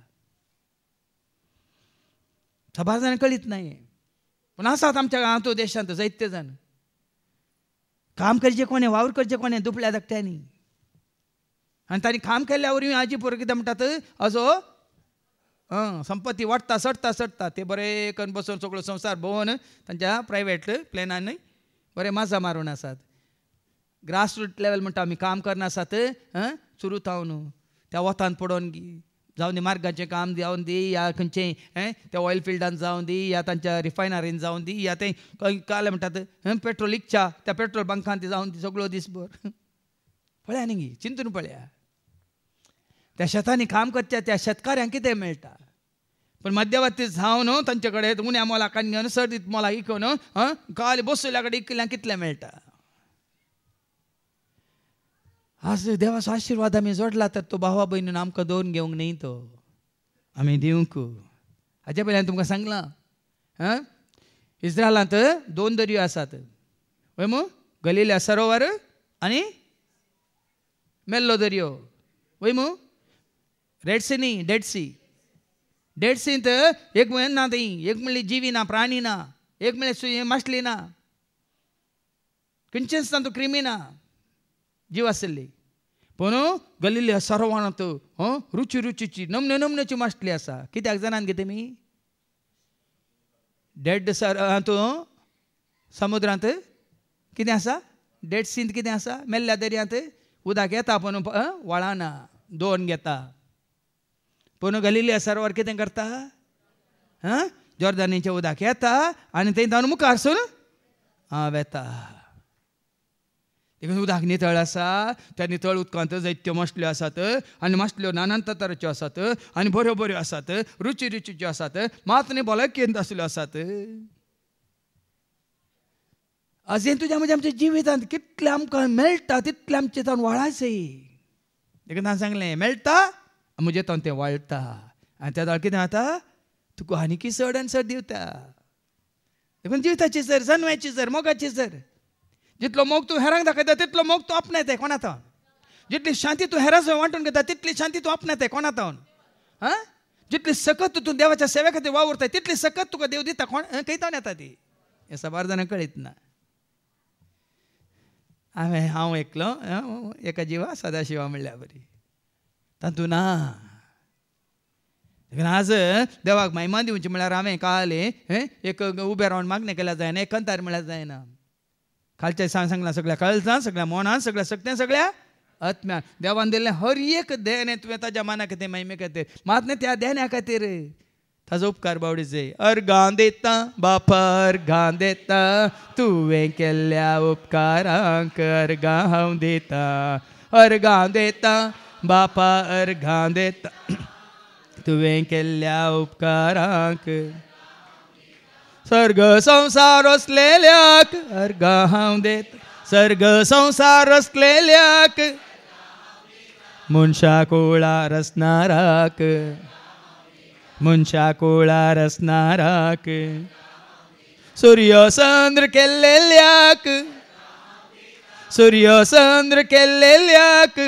सबार जाण कळीत नाही. पूण आसात आमच्या गांवांत देशांत जायते जाण. काम करचें कोणें, वावर करचें कोणें दुपल्या धाकट्यांनी. आनी तांणी काम केल्ल्या वरवीं आजी पोर कितें म्हणटात, असो संपत्ती वाडटा सडटा सडटा. ते बरे करून बसून सगळो संवसार भोंवन तांच्या प्रायवेट प्लॅनान बरे माजा मारून आसात. ग्रास रूट लेवल म्हणटा आमी काम करना आसात. सुरू थावन त्या वतान पडोवन जाऊन दी मार्गाचें काम जावन दी या खंयचें त्या ऑयल फिल्डांत जावन दी या तांच्या रिफायनरीन जावन दी या तें काले म्हणटात पेट्रोल इकच्या त्या पेट्रोल बंकांत जावन दी सगळो दिसभर पळया न्ही चिंतून पळया त्या शेतांनी काम करच्या त्या शेतकाऱ्यांक कितें मेळटा पण मध्यवर्ती जावन तांचे कडेन उण्या मोलाकान घेवन सर्दीत मोलाक इकोवन काले बसयल्या कडेन इकल्यांक कितलें मेळटा आज देवाचो आशिर्वाद आमी जोडला तर तो भावा भयणीन आमकां दोन घेवंक न्ही तो आमी दिवंक हाचे पयलीं तुमकां सांगलां इस्रायलांत 2 दर्यो आसात वय मू गलिल्या सरोवर आनी मेल्लो दर्यो वय मू रेड सी न्ही डेड सींत एक म्हण ना थंय एक म्हणली जिवी ना प्राणी ना एक म्हणले मासली ना खंयचेंच तातूंत क्रिमी ना जीव आसली पूण गलिल्या सरोवरांत रुची नमनेची मासली आसा कित्याक जाणात गे तुमी डेड हातूंत समुद्रांत कितें आसा डेड सींत कितें आसा मेल्ल्या दर्यांत उदक येता पूण वळाना दोन घेता पूण गलिल्या सरोवर कितें करता जॉर्दानीचें उदक येता आनी थंय जावन मुखार सून वेता देखून उदक नितळ आसा त्या नितळ उदकांत जायत्यो मासल्यो आसात आनी मासल्यो नानांत तरेच्यो आसात आनी बऱ्यो बऱ्यो आसात रुचीच्यो आसात मात न्ही भलायकेंत आसल्यो आसात अशें तुज्या म्हज्या आमच्या जिवितांत कितलें आमकां मेळटा तितलें आमचें जावन वाळायचें देखून हांवें सांगलें मेळटा म्हजें तावन तें वाळटा आनी त्या कितें जाता तुका आनीकी चड आनी चड दिवता देखून जिविताची सर जन्माची सर मोगाची सर जितलो मोग तूं हेरांक दाखयता तितलो मोग तूं आपणायता कोणातावन जितली शांती तूं हेरां सयत वांटून घेता तितली शांती तूं आपणायता कोणातावन जितली सकत तूं देवाच्या सेवे खातीर वावुरता तितली सकत तुका देव दिता कोण खंयतावन येता ती हें साबार जाणांक कळीत ना हांव एकलो एका जिवा सदाशिवा म्हणल्यार बरी तातूंत ना देखून आज देवाक महिमा दिवची म्हळ्यार हांवें कालें एक उबें रावन मागणें केल्या जायना एक कंतार म्हळ्यार जायना खालच्या सांगलां सगळ्या कळसां सगळ्या मोनान सगळ्या सक्त्यां सगळ्या आत्म्यान देवान दिल्लें हर एक देण तुवें ताज्या मना खातीर महिमे खातीर मात न्ही त्या देण्या खातीर ताजो उपकार बावडी जाय अर्गां देता बापा अर्गां देता तुवें केल्ल्या उपकारांक अर्गां हांव देता अर्गां देता बापा अर्गां देता तुवें केल्ल्या उपकारांक सर्ग संसार असलेल्याक अर्गां हांव देता सर्ग संसार असलेल्याक मनशा कुळार असनाराक मनशा कुळार असनाराक सूर्य चंद्र केल्लेल्याक सूर्य चंद्र केल्लेल्याक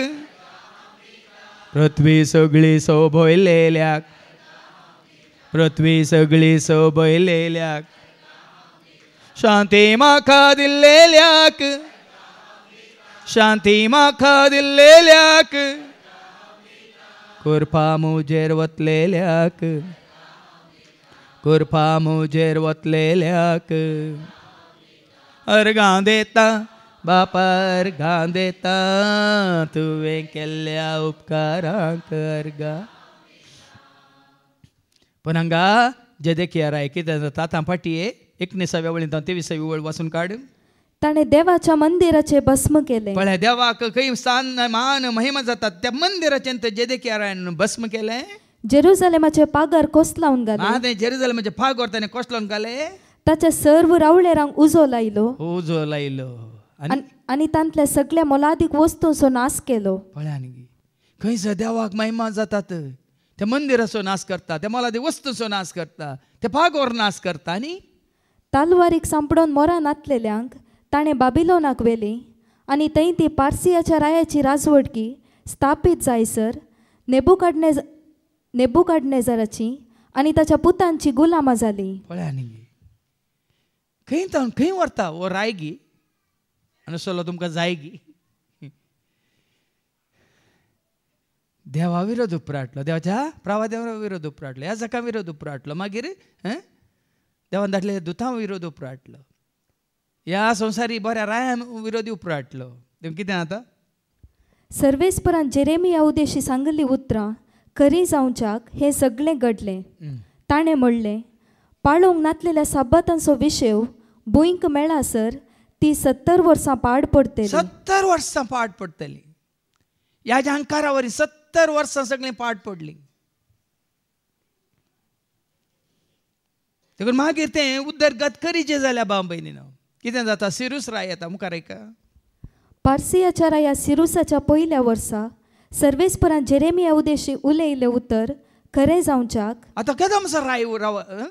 पृथ्वी सगळी सोबयलेल्याक पृथ्वी सगळी सोबयलेल्याक शांती म्हाका दिल्लेल्याक शांती म्हाका दिल्लेल्याक कृपा मुजेर वतलेल्याक कृपा मुजेर वतलेल्याक अर्गां देता बापा अर्गां देता तुवें केल्ल्या उपकारांक अर्गां पण हांगा जेदेकियाराय कितें जाता तां फाटीं 19व्या वळींत 23वी वळ वाचून काड ताणें देवाच्या मंदिराचे भस्म केले पळय देवाक खंय स्थान मान महिमा जातात त्या मंदिराचें जेदेकियारायन भस्म केलें जेरुसलेमाचे पागार कोसलावन घाले तें जेरुसलेमाचे पागार ताणें कोसलावन घाले ताच्या सर्व रावळेरांक उजो लायलो उजो लायलो आनी तांतल्या सगळ्या मोलादीक वस्तूंचो नाश केलो पळय न्ही खंयसर देवाक महिमा जातात त्या मंदिराचो नाश करता त्या मोलादीक वस्तूचो नाश करता त्या पागार नाश करता न्ही तालवारीक सांपडोवन मोरान नातलेल्यांक ताणें बाबिलोनाक व्हेली आनी थंय ती पार्सियाच्या रायाची राजवटकी स्थापीत जायसर नेबुकाडनेझराची आनी ताच्या पुतांची गुलामा जाली पळय न्ही खंय व्हरता वो रायगी आनी सल्लो तुमकां जायगी देवा विरोध उपराटलो देवाच्या प्रवाद्या विरोध उपराटलो ह्या जका विरोध उपराटलो मागीर देवान धाडले दुतां विरोध उपराटलो ह्या संवसारी बऱ्या राया विरोधी उपराटलो देखून कितें जाता सर्वेस्परान जेरेमिया उद्देशी सांगली उतरां खरी जावच्याक हे सगळें घडलें. ताणें म्हणलें, पाळोवंक नातलेल्या साबातांचो विशय भुंयक मेळासर ती 70 वर्सां पाड पडटली. 70 वर्सां पाड पडटली. ह्या जाणकारा वरी 70 वर्सां सगळें पाड पडली. देखून मागीर तें उदरगत करीचें जाल्या भाव भयणीनो. कितें जाता? सिरूस राय येता मुखार ऐका. पार्सियाच्या राया सिरुसाच्या पयल्या वर्सा सर्वेस्परान जेरेमिया उदेशी उलयलें उतर खरें जावच्याक. आतां केदो म्हणसर राय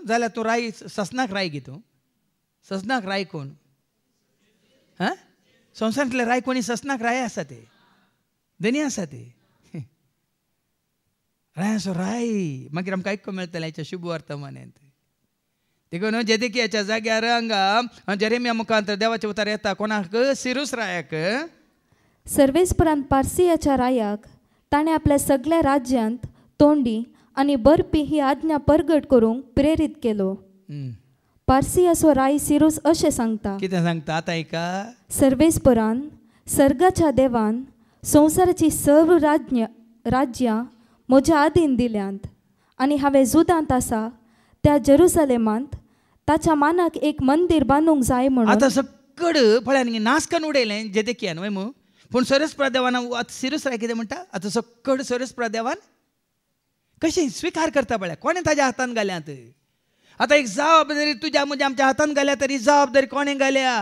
जाल्यार तूं राय ससनाक राय गी तूं. ससनाक राय कोण? संवसारांतले राय कोणी ससनाक राय आसा ते धनी आसा ते रायाचो राय. मागीर आमकां आयकूंक मेळटलें हेच्या शुभ वर्तमानांत. देखून जेदेकियाच्या जाग्यार हांगा जेरेमिया मुखांतर देवाचे उतार येता. कोणाक? सिरूस रायाक. सर्वेस्परान पार्सियाच्या रायाक ताणें आपल्या सगळ्या राज्यांत तोंडी आनी बरपी ही आज्ञा परगट करूंक प्रेरीत केलो. पार्सियाचो राय सिरूस अशें सांगता. कितें सांगता आतां ऐका. सर्वेस्परान सर्गाच्या देवान संवसाराची सर्व राज्यां म्हज्या आधीन दिल्यांत आनी हांवें जुदांत आसा त्या जेरुसलेमांत ताच्या मानाक एक मंदीर बांदूंक जाय म्हणून. आतां सकड पळय नासकन उडयलें जेदेकियान वय मू. पूण सरस्प्रा देवान सिरूस राय कितें म्हणटा? आतां सकड सरस्प्रा देवान कशें स्विकार करता पळय. कोणें ताज्या हातान घाल्यांत? आतां एक जबाबदारी तुज्या म्हज्या आमच्या हातान घाल्या तरी जबाबदारी कोणें घाल्या?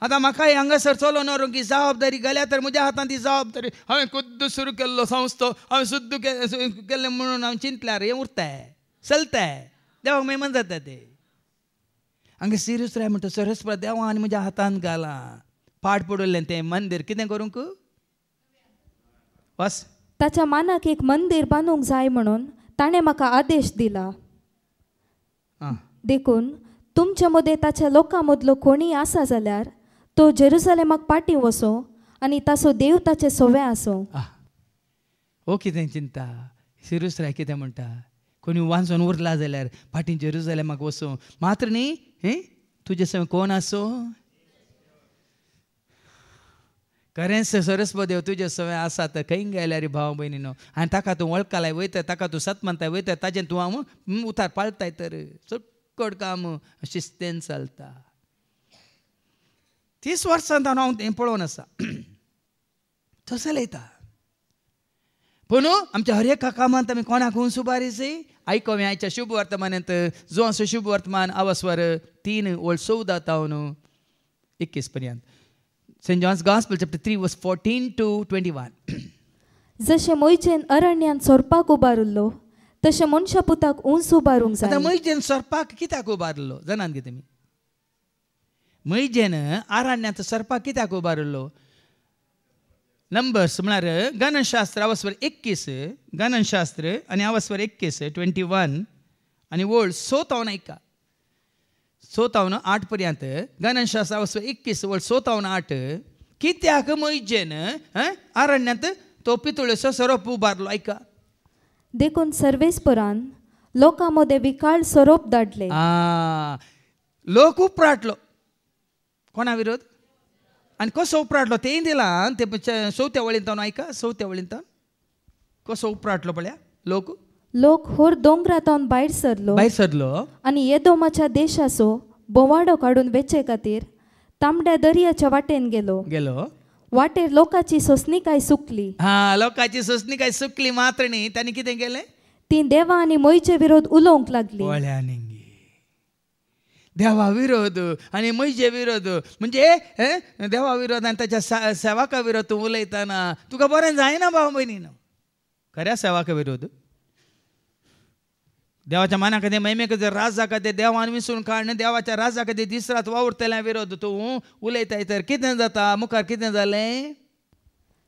आतां म्हाकाय हांगासर चलोन व्हरूंक ही जबाबदारी घाल्या तर म्हज्या हातान ती जबाबदारी. हांवें खुद्द सुरू केल्लो संस्थो हांवें सुद्द केल्लें म्हणून हांव चिंतल्यार हें उरताय चलताय. देवाक मेमन जाता ते. हांगा सिरूस राय म्हणटा सरस्प्रा देवान म्हज्या हातान घालां. पाड पडलें तें मंदीर कितें करूंक? बस ताच्या मानाक एक मंदीर बांदूंक जाय म्हणून ताणें म्हाका आदेश दिला. देखून तुमच्या मदें ताच्या लोकां मदलो कोणीय आसा जाल्यार तो जेरुसलेमाक पाटी वचो आनी ताचो देव ताचे सोवे आसो. हो कितें चिंता? सिरूस राय कितें म्हणटा? कोणी वांचून उरला जाल्यार फाटीं जेरुसलेमाक वचूं. मात्र न्ही तुजे सवय कोण आसो? खरेंच सरस्वती देव तुजे सवय आसा तर खंय गेल्यार रे भाव भयणीनो. आनी ताका तूं वळखलाय वयता ताका तूं सतमंताय वयता ताजें तूं हांव उतार पाळटाय तर चड काम शिस्तेन चलता. 30 वर्सां हांव हें पळोवन आसा. तसो लयता. पूण आमच्या हर एका कामांत आमी कोणाक सुबारीच आयकोवें आयच्या शुभ वर्तमानांत जो असो शुभ वर्तमान आवस्वर 3:14-21 पर्यंत. St. John's Gospel chapter 3 verse 14 to 21. जशें मोयजेन अरण्यान सोरपाक उबारिल्लो तशें मनशा पुताक उंच उबारूंक जाय. आतां मोयजेन सोरपाक कित्याक उबारिल्लो जाणात कितें तुमी? मोयजेन अरण्यात सोरपाक कित्याक उबारिल्लो? नंबर्स म्हळ्यार गणनशास्त्र आवस्वर 21 गणनशास्त्र आनी आवस्वर 21 21 आनी वोळ 7 ऐका 7-8 पर्यंत. गणनशास्त्र आवस्वर 21 वोळ 7-8. कित्याक मोयजेन अरण्यात तो पितुळेचो सोरोप उबारलो? ऐका. देखून सर्वेस्परान लोकां मदें विकाळ सोरोप धाडले. लोक उपराटलो. कोणा विरोध? आनी कसो उपराटलो तेंय दिलां. ते 4थ्या वळींत ऐका 4थ्या वळींत कसो उपराटलो पळया. लोक होर दोंगरांतून भायर सरलो आनी एदोमाच्या देशाचो बोवाडो काडून वेचे खातीर तांबड्या दर्याच्या वाटेन गेलो. वाटेर लोकांची सोंसणीकाय सुकली. लोकांची सोंसणीकाय सुकली. मात्र न्ही तांणी कितें केलें? ती देवा आनी मोयचे विरोध उलोवंक लागली. देवा विरोध आनी मोयजे विरोध म्हणजे देवा विरोध आनी ताच्या सेवाका विरोध तूं उलयतना तुका बरें जायना भाव भयणीनो. खऱ्या सेवाका विरोध देवाच्या मना खातीर महिमे खातीर राजा खातीर देवान विसरून काडून देवाच्या राजा खातीर दीस रात वावुरतल्या विरोध तूं उलयताय तर कितें जाता? मुखार कितें जालें?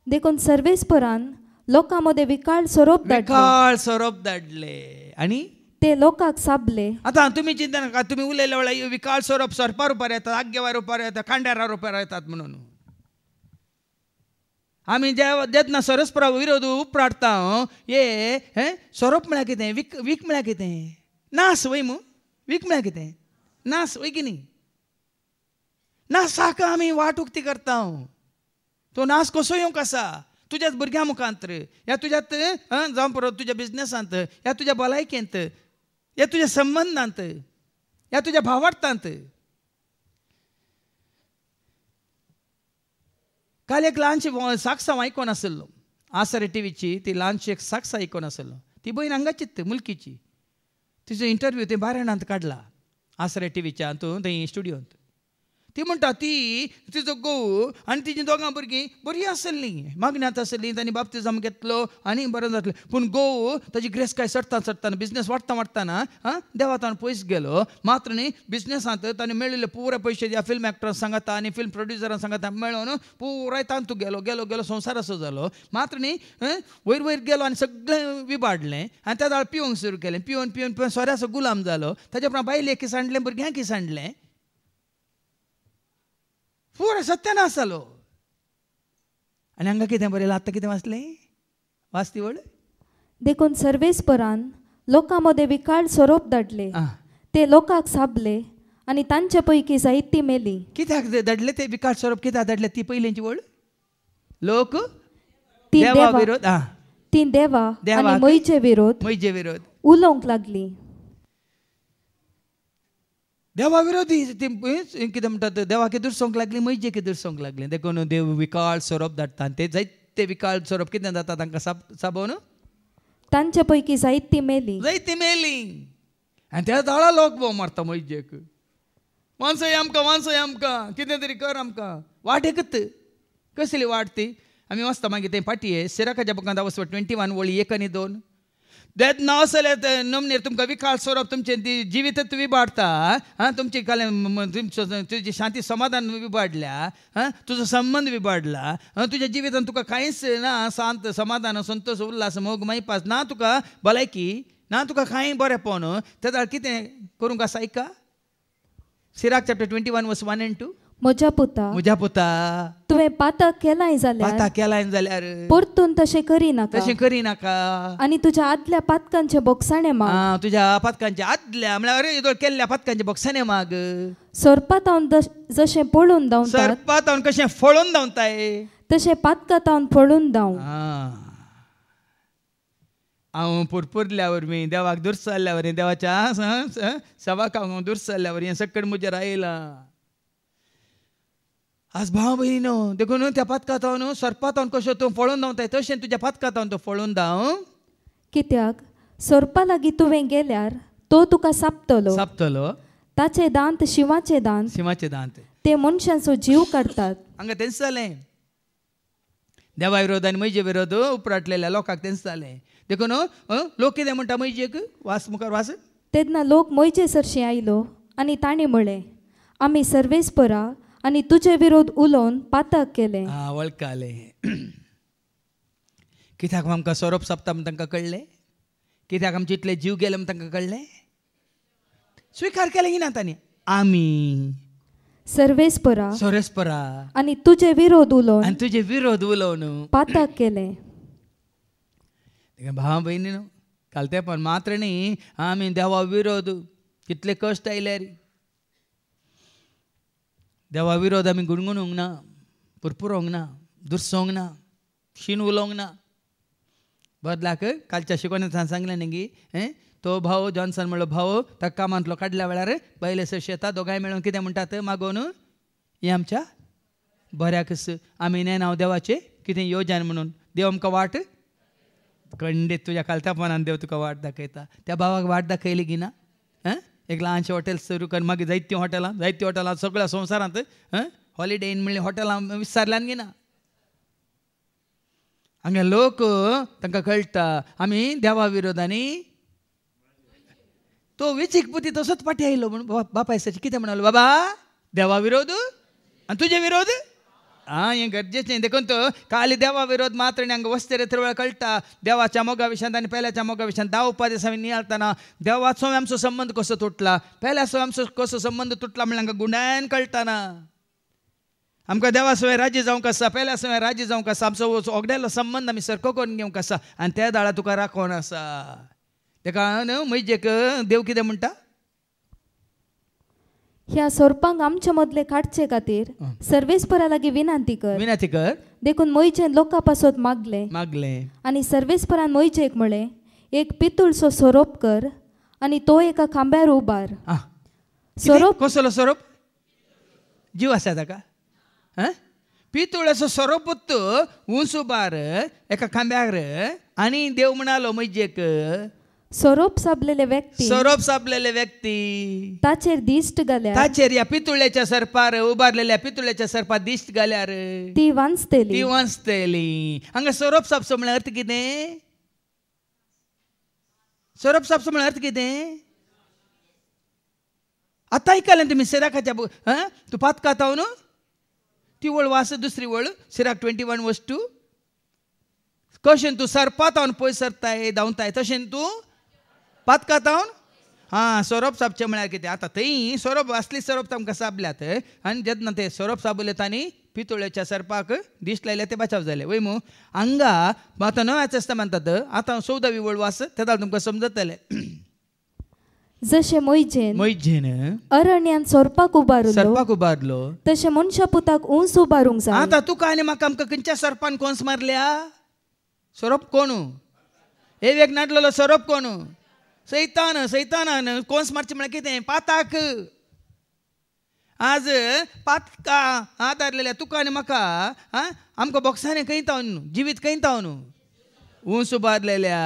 देखून सर्वेस्परान लोकां मदें विकाळ सोरोप धाडले आनी ते लोकांक साबले. आतां तुमी चिंता नाका. तुमी उलयल्या वेळार विकाळ सोरोप सरपार रुपार येतात, आग्यवार रुपार येतात, खांड्यारा रुपार येतात म्हणून. आमी जेन्ना सरस्परा विरोध उपराटता हे सोरोप म्हळ्यार कितें? वीक म्हळ्यार कितें? नास वय मू. वीक म्हळ्यार कितें? नास वय की न्ही? नासाक आमी वाट उक्ती करता. तो नास कसो येवंक आसा? तुझ्याच भुरग्यां मुखांत, ह्या तुज्यात जावं परत तुज्या बिझनेसांत, ह्या तुज्या भलायकेंत, ह्या तुज्या संबंधांत, ह्या तुज्या भावार्थांत. काल एक ल्हानशी साक्स हांव आयकोन आसलो, आसरे टीव्हीची ती ल्हानशी एक साक्स आयकोन आसलो. ती भयण हांगाचीच मुल्कीची. तिजो इंटरव्यू ते बारेणांत काडला आसरे टीव्हीच्या हातूंत थंय स्टुडियोंत. ती म्हणटा ती तिजो घोव आनी तिजीं दोगां भुरगीं बरीं आसलीं, मागण्यांत आसलीं, तांणी बाप्तिजम घेतलो आनी बरें जातलें. पूण घोव ताजी गिरेस्त चडटा चडटाना, बिझनेस वाडटाना देवातान पयस गेलो. मात्र न्ही बिझनेसांत ताणें मेळिल्ले पुरे पयशे ह्या फिल्म एक्टरांक सांगता आनी फिल्म प्रोड्युसरांक सांगता मेळोन पुराय तांतू गेलो गेलो गेलो संवसार असो जालो. मात्र न्ही वयर वयर गेलो आनी सगळें विबाडलें आनी त्या दाळ पिवंक सुरू केलें. पिवन पिवन पिवन सोऱ्याचो गुलाम जालो. ताचे उपरांत बायलेक सांडलें, भुरग्यांक सांडलें. पुरो सत्यानाश जालो. आनी हांगा कितें बरयलां, आतां कितें वाचलें, वाचती वळ. देखून सर्वेस्परान लोकांमध्ये विकाळ सोरोप धाडले. ते लोकांक साबले आनी तांचे पैकी जायतीं मेली. कित्याक धाडले ते विकाळ सोरोप, कित्याक धाडले ती पयलींची वळ. लोक ती देवा विरोध, ती देवा आनी मयचे विरोध उलोवंक लागली. देवा विरोधी ती कितें म्हणटात, देवाक दुरसोंक लागली, मयजेक दुरसोंक लागली. देखून देव विकाळ सोरोप धाडटा आनी ते जायते विकाळ सोरोप कितें जाता तांकां साबोवन तांचे पैकी जायतीं मेली. आनी त्या दाळा लोक भोव मारता मयजेक. वांसय आमकां कितें तरी कर आमकां. वाट एकत कसली वाट ती आमी वाचता मागीर ते फाटीये सिराकाच्या बुकांत वचप 21 वळी 1 आनी 2. देत नासले नमनेर तुमकां विकाळ सोरोप तुमचे जिवीतच विबाडता. तुमची तुजी शांती समाधान विबाडल्या, तुजो संबंध विबाडला, तुज्या जिवितांत तुका कांयच ना शांत समाधान संतोष उल्हास मोग मैपास ना, तुका भलायकी ना, तुका कांय बरेंपण. त्या कितें करूंक आसा ऐका. सिराक चॅप्टर 21 वर्स 1 and 2. म्हज्या पुता तुवें पातक केलाय जाल्यार परतून तशें करिनाका आनी तुज्या आदल्या पातकांचे बोगसाणे माग. तुज्या पातकांचे आदल्या म्हळ्यार केल्ल्या पातकांचे बोगसाणे माग. सोरपात हांव जशें पळोवन धांवता, सोरपात हांव कशें फळोवन धांवताय तशें पातकांत हांव पळोवन धांव. हांव पुरपुरल्या वरवीं देवाक दूर चल्ल्या वरवीं देवाच्या सभाक हांव दूर चल्ल्या वरवीं हें सकट म्हजेर आयलां. आज भाव भयणीनो, देखून त्या पातकांत हांव न्हू सोरपात हांव कशें तूं पळोवन धांवताय तशें तुज्या पातकांत हांव तूं पळोवन धांव. कित्याक सोरपा लागीं तुवें गेल्यार तो तुका सापतलो. ताचे दांत शिवाचे दांत ते मनशांचो जीव काडटात. हांगा तेंच जालें. देवा विरोध आनी मयजे विरोध उपराटलेल्या लोकांक तेंच जालें. देखून लोक कितें म्हणटा मयजेक, वास मुखार वास. तेन्ना लोक मयजे सरशी आयलो आनी तांणी म्हळें, आमी सर्वेस्परा आनी तुजे विरोध उलोवन पातक केलें. वळखलें. कित्याक आमकां सोरोप सोंपता म्हण तांकां कळ्ळें, कित्याक आमचे इतले जीव गेले म्हण तांकां कळ्ळें. स्विकार केलें की ना तांणी. आमी सर्वेस्परा आनी तुजे विरोध उलोवन पातक केलें. भाव भयणीनो, काल तेंपान मात्र न्ही आमी देवा विरोध कितले कश्ट आयले रे. देवा विरोध आमी गुणगुणूंक ना, पुरपुरोंक ना, दुरसोंक ना, शीन उलोवंक ना. बदलाक कालच्या शिकवणेंत सांगलें न्ही की तो भाव जॉन्सन म्हणलो भाव ताका कामांतलो काडल्या वेळार बायले सरशी येता, दोगांय मेळून कितें म्हणटात मागोवन हें आमच्या बऱ्याक आमी नेनाव देवाचें कितें योजन म्हणून देव आमकां वाट खंडीत तुज्या कालत्यापणान देव तुका वाट दाखयता. त्या भावाक वाट दाखयली की ना. एक ल्हानशें हॉटेल सुरू कर, मागीर जायतीं हॉटेलां सगळ्या संवसारांत हॉलिडे इन म्हणले हॉटेलां विस्तारल्यान गी ना. हांगा लोक तांकां कळटा आमी देवा विरोधानी. तो वेचीक पुती तसोच फाटी आयलो म्हणून बापायसाची कितें म्हणालो, बाबा देवा विरोध आनी तुजे विरोध. हें गरजेचें. देखून तो काली देवा विरोध मात्र हांगा वस्तेरे थरवळ कळटा. देवाच्या मोगा विशयांत आनी पेल्याच्या मोगा विशयांत 10 उपादेश आमी नियाळतना देवाचो आमचो संबंध कसो तुटला, पेल्याचो आमचो कसो संबंध तुटला म्हणल्यार हांगा गुंडायन कळटाना. आमकां देवा सवय राजी जावंक आसा, पेल्या सवय राजी जावंक आसा, आमचो ओगडेलो संबंध आमी सरको करून घेवंक आसा आनी त्या दाळा तुका राखोन आसा. तेका न्हू मयजेक देव कितें म्हणटा, ह्या सोरपांक आमच्या मदले काडचे खातीर सर्वेस्परा लागीं विनंती कर देखून मोयचेन लोकां पासत मागले आनी सर्वेस्परान मोयचेक म्हळें एक पितूळचो सोरोप कर आनी तो एका खांब्यार उबार. सोरोप कसलो सोरोप जीव आसा ताका पितूळाचो सोरोप उंच उबार एका खांब्यार आनी देव म्हणालो मैजेक सोरोप साबलेले व्यक्ती ताचेर दिश्ट घाल्यार ताचेर ह्या पितुळ्याच्या सर्पार उबारलेल्या पितुळ्याच्या सर्पार दिश्ट घाल्यार ती वांचतली. हांगा सोरोप सापसो म्हळ्यार अर्थ कितें? सोरोप सापसो म्हळ्यार अर्थ कितें? आतां आयकलें तुमी सिराकाच्या तूं पातकात न्हू ती वळ वास दुसरी वळ सिराक 21:2 कशें तूं सर्पात पयस सरताय धांवताय तशें तूं पातकात सोरोप सापचें म्हळ्यार कितें? आतां थंय सोरोप असली सोरोप तांकां साबल्यात आनी जेन्ना ते सोरोप साबले तांणी पितुळेच्या सर्पाक दिश्ट लायले ते बचाव जाले वय मू हांगा आतां नव्या तेस्तामेंतांत आतां 14वी वळ वास तेदा तुमकां समजतलें. जशें मोयजेन अरण्यान सोरपाक उबारलो तशें मनशा पुताक उंच उबारूंक जाय. आतां तुका आनी म्हाका आमकां खंयच्या सर्पान कोंस मारल्या? सोरोप कोण? एक नाटलेलो सोरोप कोण? सैतानान कोंस मारचें म्हळ्यार कितें? पाताक. आज पातका आदारलेल्या तुका आनी म्हाका आमकां बोक्सांनी खंय तावन जिवीत खंय तावन उंच उबारलेल्या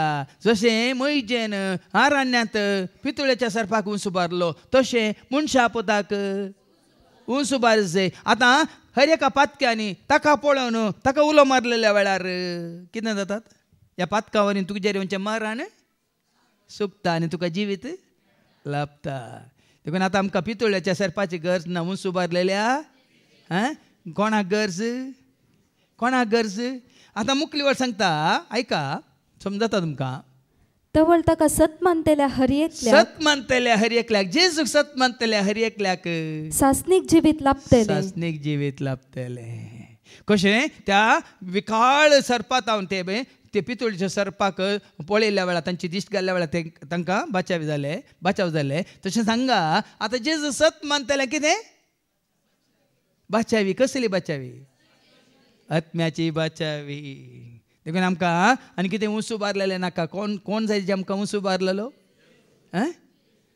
जशें मोयजेन आरण्यांत पितुळेच्या सर्पाक उंच उबारलो तशें मनशा पुताक उंच उबार जाय. आतां हर एका पातक्यांनी ताका पळोवन ताका उलो मारलेल्या वेळार कितें जातात? ह्या पातका वरीन तुजेर येवचें मरण सुकता आनी तुका जिवीत लाभता. देखून आतां आमकां पितुळेच्या सर्पाची गरज ना उंच उबारलेल्या कोणाक गरज? आतां मुखली वळ सांगता आयका समजता तुमकां तवळ ताका सत मानतेल्या हर एकल्याक जेजूक सत मानतेल्या हर एकल्याक सासनीक जिवीत लाभतले. कशें त्या विकाळ सर्पात ते पितुळेच्या सर्पाक पळयल्या वेळार तांची दिश्ट घाल्ल्या वेळार तांकां बचाव जाले तशें सांगा आतां जेजू सत मानतेल्या कितें बचावी? कसली बचावी? आत्म्याची बचावी. देखून आमकां आनी कितें उंच उबारलेलें नाका. कोण जाय जे आमकां उंच उबारलेलो?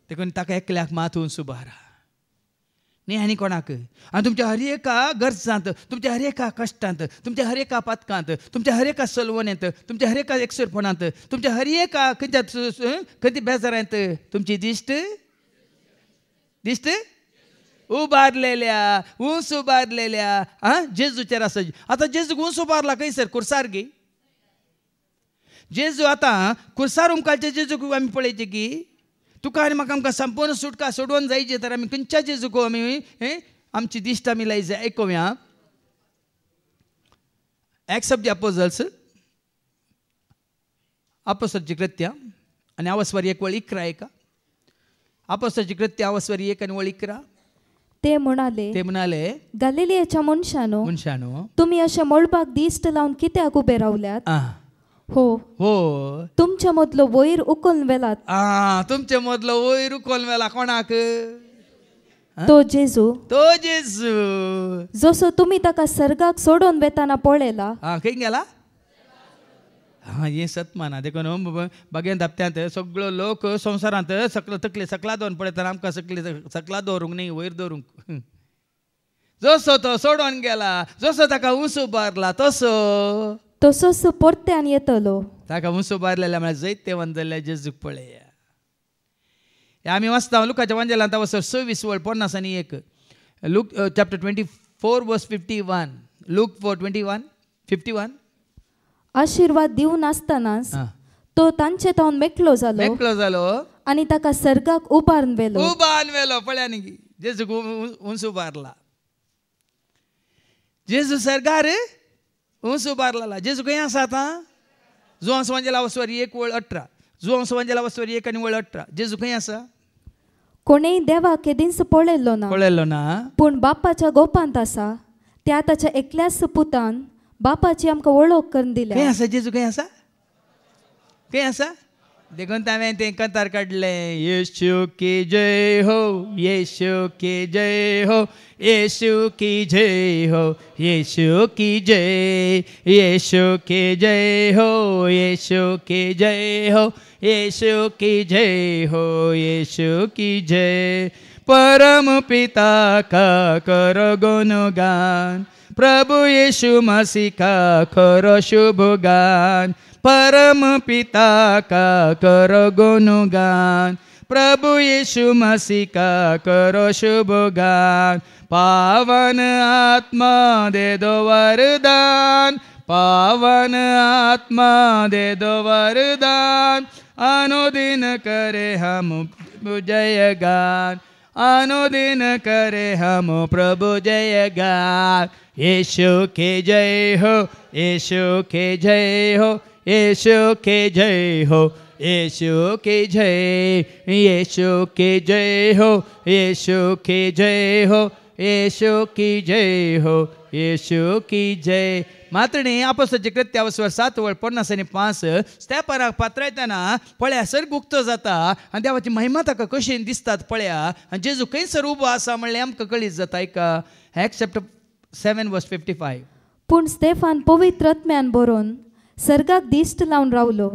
देखून ताका एकल्याक मात उंच उबारा न्ही आनी कोणाक. आनी तुमच्या हर एका गरजांत तुमच्या हर एका कश्टांत तुमच्या हर एका पातकांत तुमच्या हर एका सलवणेंत तुमच्या हर एका एकसुरपणांत तुमच्या हर एका खंयच्या बेजारांत तुमची दिश्ट उबारलेल्या उंच उबारलेल्या जेजूचेर आसा. आतां जेजूक उंच उबारला खंयसर? कुर्सार गे. जेजू आतां कुर्सार उमकालचे जेजूक आमी पळयचे की तुका आनी म्हाका आमकां संपूर्ण सुटका सोडून जायचे तर आमी खंयच्या जेजूक आमी आमची दिश्ट आमी लाय जाय. आयकुया एक्ट्स ऑफ द अपोजल्स अपोस्तलाची कृत्यां आनी आवस्वारी 1:11 अपोस्तलाची कृत्यां आवस्वारी 1 आनी 11 ते म्हणाले गलिलियाच्या मनशानो तुम्ही अशें मळबाक दिश्ट लावन कित्याक उबे रावल्यात? हो तुमच्या मदलो वयर उखलून वेलात. तुमच्या मदलो वयर उखलून वेला कोणाक? तो जेजू जसो तुमी ताका सर्गाक सोडून वेताना पळयला. खंय गेला? हे सत माना. देखून बागेन धापत्यांत सगळो लोक संवसारांत सकला दवरून पळयतना आमकां सकला दवरूंक न्ही वयर दवरूंक. जसो तो सोडून गेला जसो ताका उंच उबारला तसोच परत्यान येतलो. ताका उंच उबारलेल्या म्हळ्यार जैते वंदल्या जेजूक पळया. आमी वाचता लुकाच्या वंजलांत वचोन 26:50 आनी 1 लूक चॅप्टर 24:51 लूक 4:21-51 आशिर्वाद दिवन आसतनाच तो तांचे तावन मेकलो जालो आनी ताका सर्गाक उबारून वेलो. पळया न्ही जेजूक उंच उबारला. जेजू सर्गार उंच उबारला. जेजू खंय आसा आतां? जुवांस वंजला आवस्वारी 1:18 जुवांस वंजला आवस्वारी 1 आनी 18 जेजू खंय आसा? कोणेय देवाक केदींच पळयल्लो ना पूण बापाच्या गोपांत आसा. त्या ताच्या एकल्याच पुतान बापाची आमकां वळख करून दिल्या. खंय आसा जेजू? खंय आसा? देखून हांवें तें कतार काडलें. येशू की जय हो, येशू की जय हो, येशू की जय हो, येशू की जय, येशू की जय हो, येशू की जय हो, येशू की जय हो, येशू की जय. परम पिता का करो गुणगान, प्रभु यीशु मसीह का करो शुभ गान. परम पिता का करो गुणगान, प्रभु यीशु मसीह का करो शुभ गान. पावन आत्मा दे दो वरदान, पावन आत्मा दे दो वरदान. अनुदिन करे हम जय गान, अनुदिन करे हम प्रभु जय गान. यीशु के जय हो, यीशु के जय हो, यीशु के जय हो, यीशु के जय, यीशु के जय हो, यीशु के जय हो, यीशु की जय हो, यीशु की जय. मातणी आपोस्ताची कृत्या 7:50 स्तेफानाक पात्रायतना पळया सर्ग उक्तो जाता आनी देवाची महिमा ताका कशी दिसतात पळया. आनी जेजू खंयसर उबो आसा म्हणल्यार आमकां कळीत जाता. एका Acts chapter 7:55. पूण स्तेफान पवित्र आत्म्यान बरोवन सर्गाक दिश्ट लावन रावलो.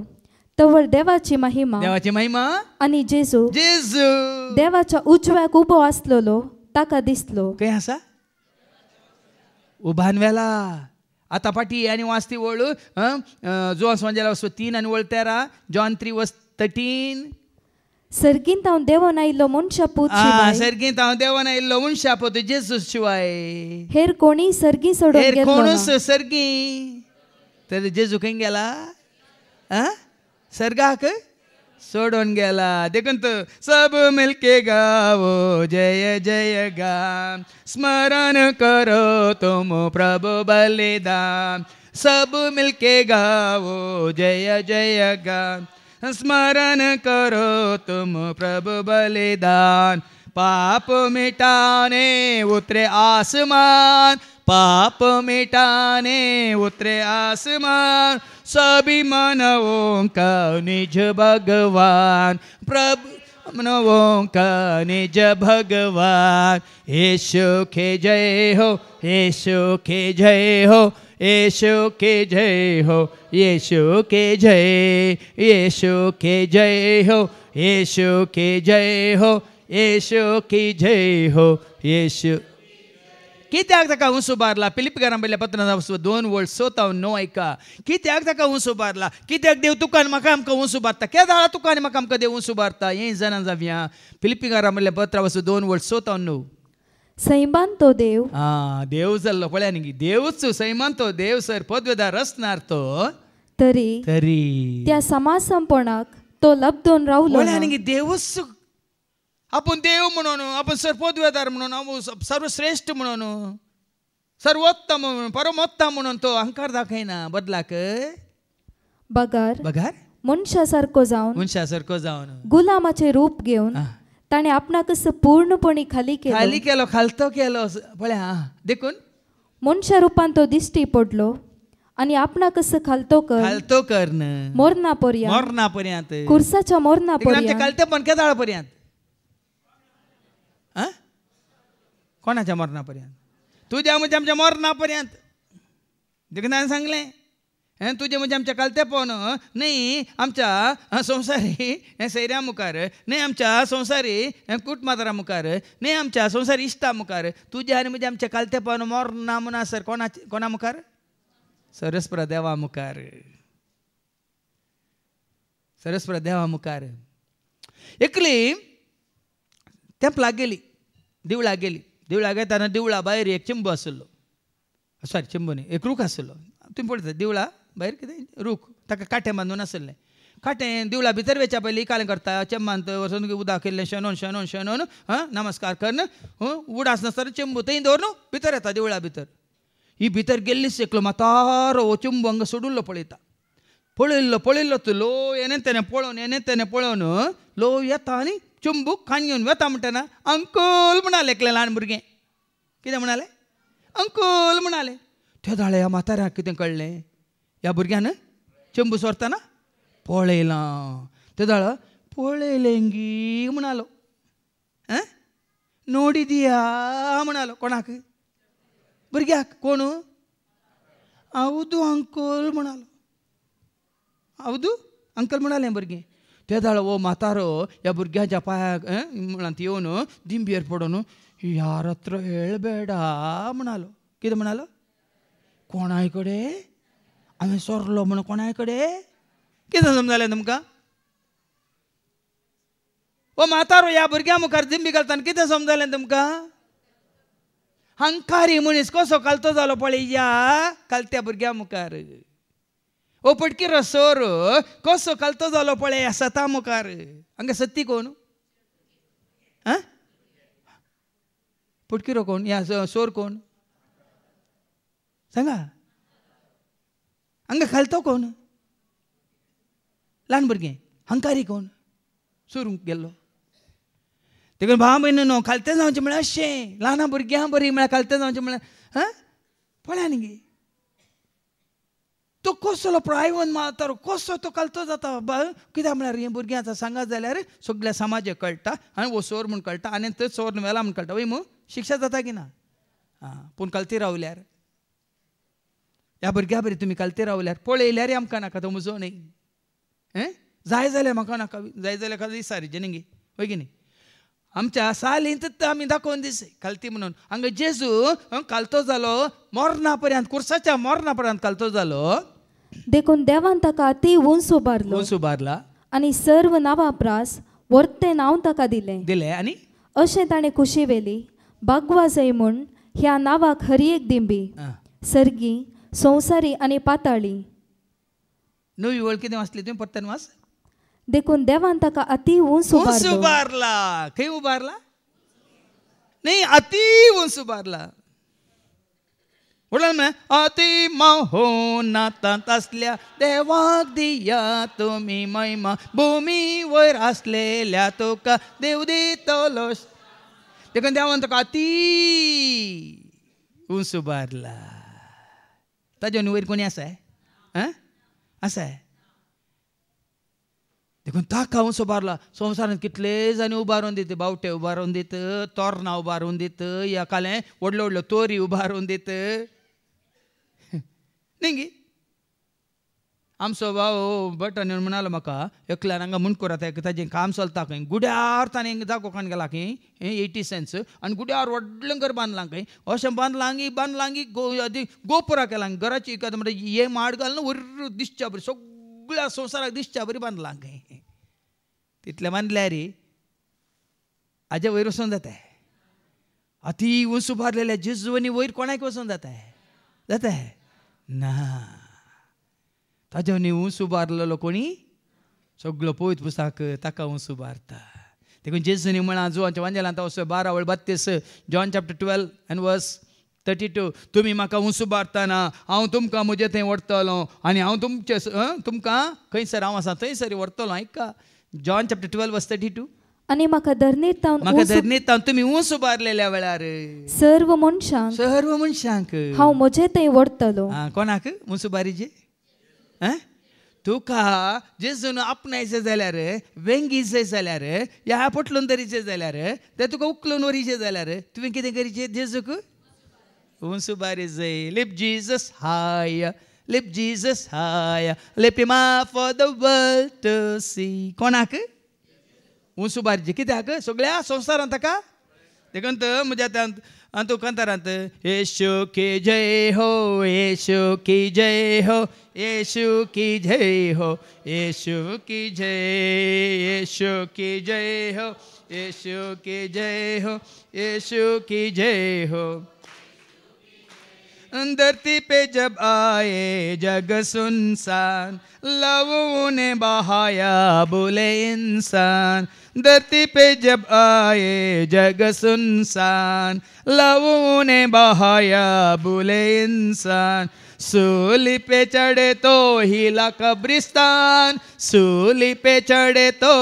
तवळ देवाची महिमा आनी जेजू देवाच्या उजव्याक उबो आसलेलो ताका दिसलो. खंय आसा? उभान वेला. आतां फाटी आनी वाचती वळू जोन संवजाला 3 आनी वळ 13, John 3:13. सर्गींत हांव देवान आयिल्लो मनशा पूत शिवाय, सर्गींत हांव देवान आयिल्लो मनशा पूत जेजू शिवाय हेर कोणी सर्गी सोडून गेलो ना. कोणूच सर्गी. तर जेजू खंय गेला? सर्गाक सोडून गेला. देखून सब मिलके गाओ जय जय गान, स्मरण करो तुम प्रभु बलिदान. सब मिलके गाओ जय जय गान, स्मरण करो तुम प्रभु बलिदान. पाप मिटाने उतरे आसमान, पाप मिटाने उतरे आसमान. सभी मानवों का निज भगवान, प्रभु मानवों का निज भगवान. यीशु के जय हो, यीशु के जय हो, यीशु के जय हो, यीशु के जय, यीशु के जय हो, यीशु के जय हो, यीशु की जय हो, यीशु. कित्याक ताका उंच उबारला? फिलिप्पिकारांक बरयल्ल्या पत्रांत 2:7-9 ऐका. कित्याक ताका उंच उबारला? कित्याक देव तुका आनी म्हाका आमकां उंच उबारता? केदां तुका आनी म्हाका आमकां देव उंच उबारता? हें जाणां जावया. फिलिप्पिकारांक बरयल्ल्या पत्रां 2:7-9. सैमांतो देव देव जाल्लो पळया न्ही. देवच सैमांतो देव सर पदवेदार असणार तो तरी त्या समासमपणाक तो लब्धून रावलो पळया न्ही. देवच आपण देव म्हणून, आपण सरपदवेदार म्हणून, आपण सर्वश्रेष्ठ म्हणून, सर्वोत्तम म्हणून, परमोत्तम म्हणून तो अहंकार दाखयना. बदलाक बगार मनशा सारको जावन गुलामाचे रूप घेवन ताणे आपणाक पूर्णपणी खाली केलो, खालतो केलो. पळया देखून मनशा रूपान तो दिश्टी पडलो आनी आपणाक खालतो कर मोरणा पर्यंत कुर्साच्या मोरणा पर्यंत खालतेपण केदाळ पर्यंत. कोणाच्या मरणापर्यंत? तुझ्या म्हणजे आमच्या मरणापर्यंत. देखून हांवें सांगलें तुझे म्हणजे आमच्या कालतेपण न्ही आमच्या संवसारी सैऱ्या मुखार, न्ही आमच्या संवसारी कुटमातारा मुखार, न्ही आमच्या संवसारी इश्टा मुखार. तुझे आनी म्हणजे आमच्या कालतेपण मरना म्हणा सर कोणा मुखार? सरस्वरा देवा मुखार. सरस्वरा देवा मुखार. एकली तेंपलाक गेली, देवळाक गेली. देवळाक येताना देवळा भायर एक चिंबू आसलो. सॉरी चिंबू न्ही, एक रूख आसलो. तुमी पळयता देवळा भायर कितें रूख, ताका काटें बांदून आसलें. काटें देवळा भितर वेच्या पयलीं कालें करता. चेंबांत वचून उदक केल्लें शेणोन नमस्कार करन उडास नासतना चेंबू थंय दवरून भितर येता देवळा भितर. ही भितर गेल्लीच एकलो म्हातारो हो चेंबू हांगा सोडूल्लो पळयता. पळयल्लो तो लो येणे तेणे पळोवन लो येता आनी चुंबूक खाण घेवन वता म्हणटना अंकल म्हणाले. एकलें ल्हान भुरगें कितें म्हणालें? अंकल म्हणालें. त्या दाळे ह्या म्हाताऱ्याक कितें कळ्ळें? ह्या भुरग्यान चेंबू सोरतना पळयलां. ते जाळ पळयलेंगी म्हणालो. ನೋಡಿದೀಯಾ म्हणालो. कोणाक? भुरग्याक. कोण? ಹೌದು अंकल म्हणालो. ಹೌದು अंकल म्हणाले भुरगें. ते दाळ ओ म्हातारो ह्या भुरग्याच्या पांयाक म्हणत येवन दिंबयेर पडून यार हत्र हेळबेडा म्हणालो. कितें म्हणालो? कोणाय कडेन हांवें सोरलो म्हण कोणाय कडेन. कितें समजलें तुमकां? ओ म्हातारो ह्या भुरग्या मुखार दिंबी घालतना कितें समजलें तुमकां? हंकारी मनीस कसो कालतो जालो पळय या कालत्या भुरग्या मुखार. ओ पटकिरो सोर कसो कालतो जालो पळय ह्या सता मुखार. हांगा सत्ती कोण? पटकिरो कोण? ह्या सोर कोण? सांगा. हांगा खालतो कोण? ल्हान भुरगें. हंकारी कोण? सोरूंक गेल्लो. देखून भाव भयणीनो खालतें जावचें म्हळ्यार अशें. ल्हान भुरग्यां बरी म्हळ्यार खालतें जावचें म्हळ्यार पळया न्ही तो कसलो प्रायवन मारता कसो तो कालतो जाता. कित्याक म्हळ्यार हें भुरगीं आतां सांगात जाल्यार सगळ्या समाजाक कळटा आनी वो सोर म्हूण कळटा आनी थंय सोर मेला म्हूण कळटा. वय मू शिक्षा जाता की ना? पूण कालती रावल्यार ह्या भुरग्या बरी तुमी कालती रावल्यार पळयल्यार आमकां नाका तो म्हजो न्ही. जाय जाल्यार म्हाका नाका. जाय जाल्यार एखादो विचारीचें न्ही गे. वय की न्ही? आमच्या सालींत आमी दाखोवन दिस कालती म्हणून. हांगा जेजू कालतो जालो मरणा पर्यंत कुर्साच्या मरणा पर्यंत कालतो जालो. देखून देवान ताका अति उंच उबारला आनी सर्व नावाप्रास वर्ते नांव ताका दिलें आनी अशें ताणें कुशी वेली भागवा जय म्हूण ह्या नांवाक हरी एक दिंबी सर्गी संवसारी आनी पाताळी. नवी वळ कितें वाचली तुवें? परतन वाच. देखून देवान ताका अति उंच उबारला. खंय उबारला? न्ही अति उंच उबारला. म्हणून अति महोन्नतांत असल्या देवाक दिया तुमी महिमा भुमी वयर असलेल्या तुका देव दितलो. देखून देवान ताका अति उंच उबारला. ताज्या वयर कोणी आसाय? आसाय. देखून ताका उंच उबारला. संवसारांत कितले जाणी उबारून दित. बावटे उबारून दित, तोरणां उबारून दित, ह्या कालें व्हडल्यो व्हडल्यो तोरी उबारून दित न्ही. आमचो भाव बटन येवन म्हणालो म्हाका एकल्यान हांगा मुणकुरात ताजें काम चलता खंय गुड्यार ताणें दाखोवपाक गेला खंय 80 सेंट्स आनी गुड्यार व्हडलें घर बांदलां खंय. अशें बांदलांगी गोपुरा केलां घराची म्हणजे हे माड घालून वयर दिसच्या बरी सगळ्या संवसाराक दिसच्या बरी बांदलां खंय. तितलें बांदल्यार रे हाजे वयर वचून जाता. अति उंच उबारलेल्या जेजूनी वयर कोणाक वचून जाता ना. ताजे उंच उबारलेलो कोणी? सगळो पवित्र पुस्तक ताका उंच उबारता. देखून जेजूनी म्हणा जुवांच्या वांजेलांत 12:32 जॉन चॅप्टर 12 and verse 32 तुमी म्हाका उंच उबारतना हांव तुमकां म्हजे थंय व्हरतलो आनी हांव तुमकां खंयसर हांव आसा थंयसर व्हरतलो. ऐका जॉन चॅप्टर 12 verse 32. आनी म्हाका धरणीर तुमी उंच उबारलेल्या वेळार सर्व मनशांक हांव म्हजे थंय व्हरतलो. कोणाक उंच उबारीचे? तुका जेजून आपणायचें जाल्यार वेंगीचें जाल्यार ह्या पटलून धरीचें जाल्यार ते तुका उखलून व्हरीचें जाल्यार तुवें कितें करीचें? जेजूक उंच उबारीचें. Lift Jesus high, lift Jesus high, lift him up for the world to see. कोणाक उंच उबारीचें? कित्याक? सगळ्या संवसारांत ताका. देखून म्हज्या तूं कंतारांत येशू की जय हो, येशू की जय हो, येशू की जय हो, येशू की जय, येशू की जय हो, येशू की जय हो, येशू की जय हो. धरती पे जब आए जग सुनसान लवों ने बहाया बोले इंसान. धरती पे जब आए जग सुनसान लवों ने बहाया बोले इंसान. सूली पे चढ़े तो हिला कब्रिस्तान, सूली पे चढ़े तो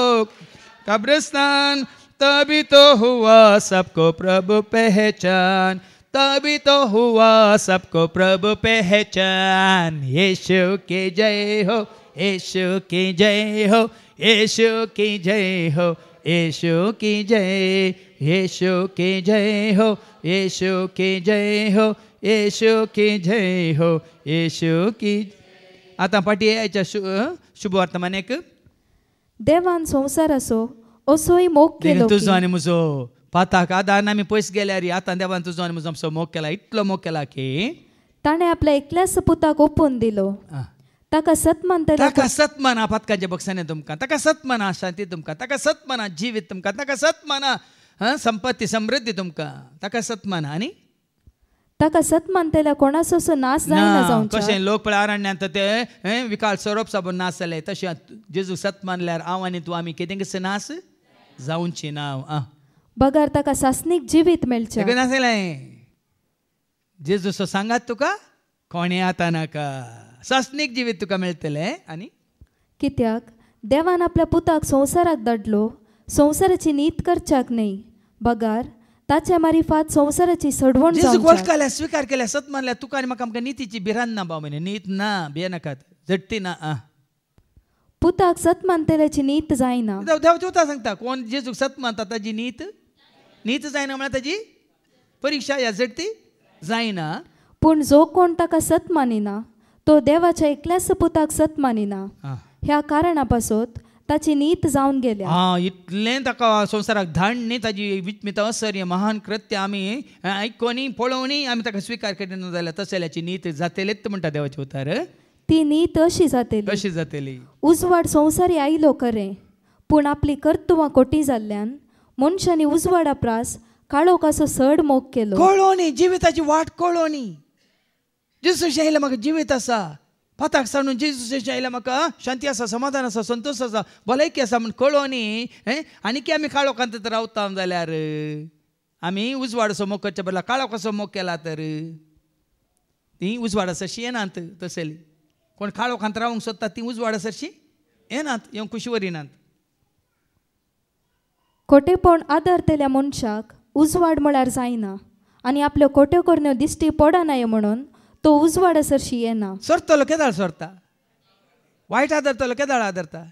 कब्रिस्तान. तभी तो हुआ सबको प्रभु पहचान, तभी तो हुआ सबको प्रभु पहचान. यीशु की जय हो, यीशु की जय हो, यीशु की जय हो, यीशु की जय, यीशु की जय हो, यीशु की जय हो, यीशु की जय हो, यीशु की. आता पाठी यायच्या शुभवर्तमान एक देवान संवसार असो असोय मोग केलो तुझो आनी म्हजो पाताक आदार आमी पयस गेल्यार आतां देवान तुजो आनी म्हजो आमचो मोग केला, इतलो मोग केला की ताणें आपल्या एकल्याच पुताक ओपून दिलो. ताका सतमानतल्या ताका सतमाना पातकाचे बक्षाने तुमकां, ताका सतमाना शांती तुमकां, ताका सतमाना जिवीत तुमकां, ताका सतमाना संपत्ती समृद्धी तुमकां, ताका सतमाना. आनी ताका सतमानतल्या कोणाचो असो नाश जायना जावंचो. कशें लोक पळय अरण्यांत ते विकाळ सोरोप साबून नाश जाले, तशें जेजू सत मानल्यार हांव आनी तूं आमी कितें कशें नाश जावची ना. बगार ताका सासनीक जिवीत मेळचें. तेका नासलें जेजूचो सांगात तुका कोणें आता नाका, सासनीक जिवीत तुका मेळटलें. आनी कित्याक देवान आपल्या पुताक संवसाराक धाडलो संवसाराची नीत करच्याक न्ही, बगार ताच्या मारिफात संवसाराची सडवण जेजूक जावंक वळखल्या स्वीकार केल्या सत मानल्या तुका आनी म्हाका आमकां नितीची भिरांत ना बाव म्हणे, नीत ना भियेनाकात झट्टी ना. पुताक सतमानतेल्याची नीत जायना. देवता सांगता कोण जेजूक सत मानता ताजी नीत जायना म्हळ्यार ताजी परीक्षा ह्या झट्टी जायना. पूण जो कोण ताका सत मानिना तो देवाच्या एकल्याच पुताक सत मानिना, ह्या कारणा पासत ताची नीत जावन गेल्या. इतलें ताका संवसाराक धाडण न्ही, ताजी विस्मिता असर्य महान कृत्य आमी आयकोनी पळोवनी आमी ताका स्वीकार करिना जाल्यार तशेल्याची नीत जातलेच म्हणटा देवाचे उतार. ती नीत अशी जातली, कशी जातली. उजवाड संवसारी आयलो खरें, पूण आपली कर्तुवां खोटी जाल्ल्यान मनशांनी उजवाडा प्रास काळोखाचो सड मोग केलो. कळोनी जिविताची वाट कळोनी. जेजूचे आयला म्हाका जिवीत आसा, पाताक सांडून जेजूचे आयला म्हाका शांती आसा, समाधान आसा, संतोष आसा, भलायकी आसा म्हण कळोनी. आनी की आमी काळोखांत तर रावता जाल्यार आमी उजवाडाचो मोग करच्या बदला काळोखाचो मोग केला तर ती उजवाडा सरशी येनात. तसली कोण काळोखांत रावंक सोदता ती उजवाडा सरशी येनात, ह्यो खुशी वरिनात. खोटेपण आदारतेल्या मनशाक उजवाड म्हळ्यार जायना, आनी आपल्यो खोट्यो करण्यो दिश्टी पडनाय म्हणून तो उजवाडा सरशी येना. सोरतलो केदाळ सोरता, वायट आदरतलो केदाळ आदरता.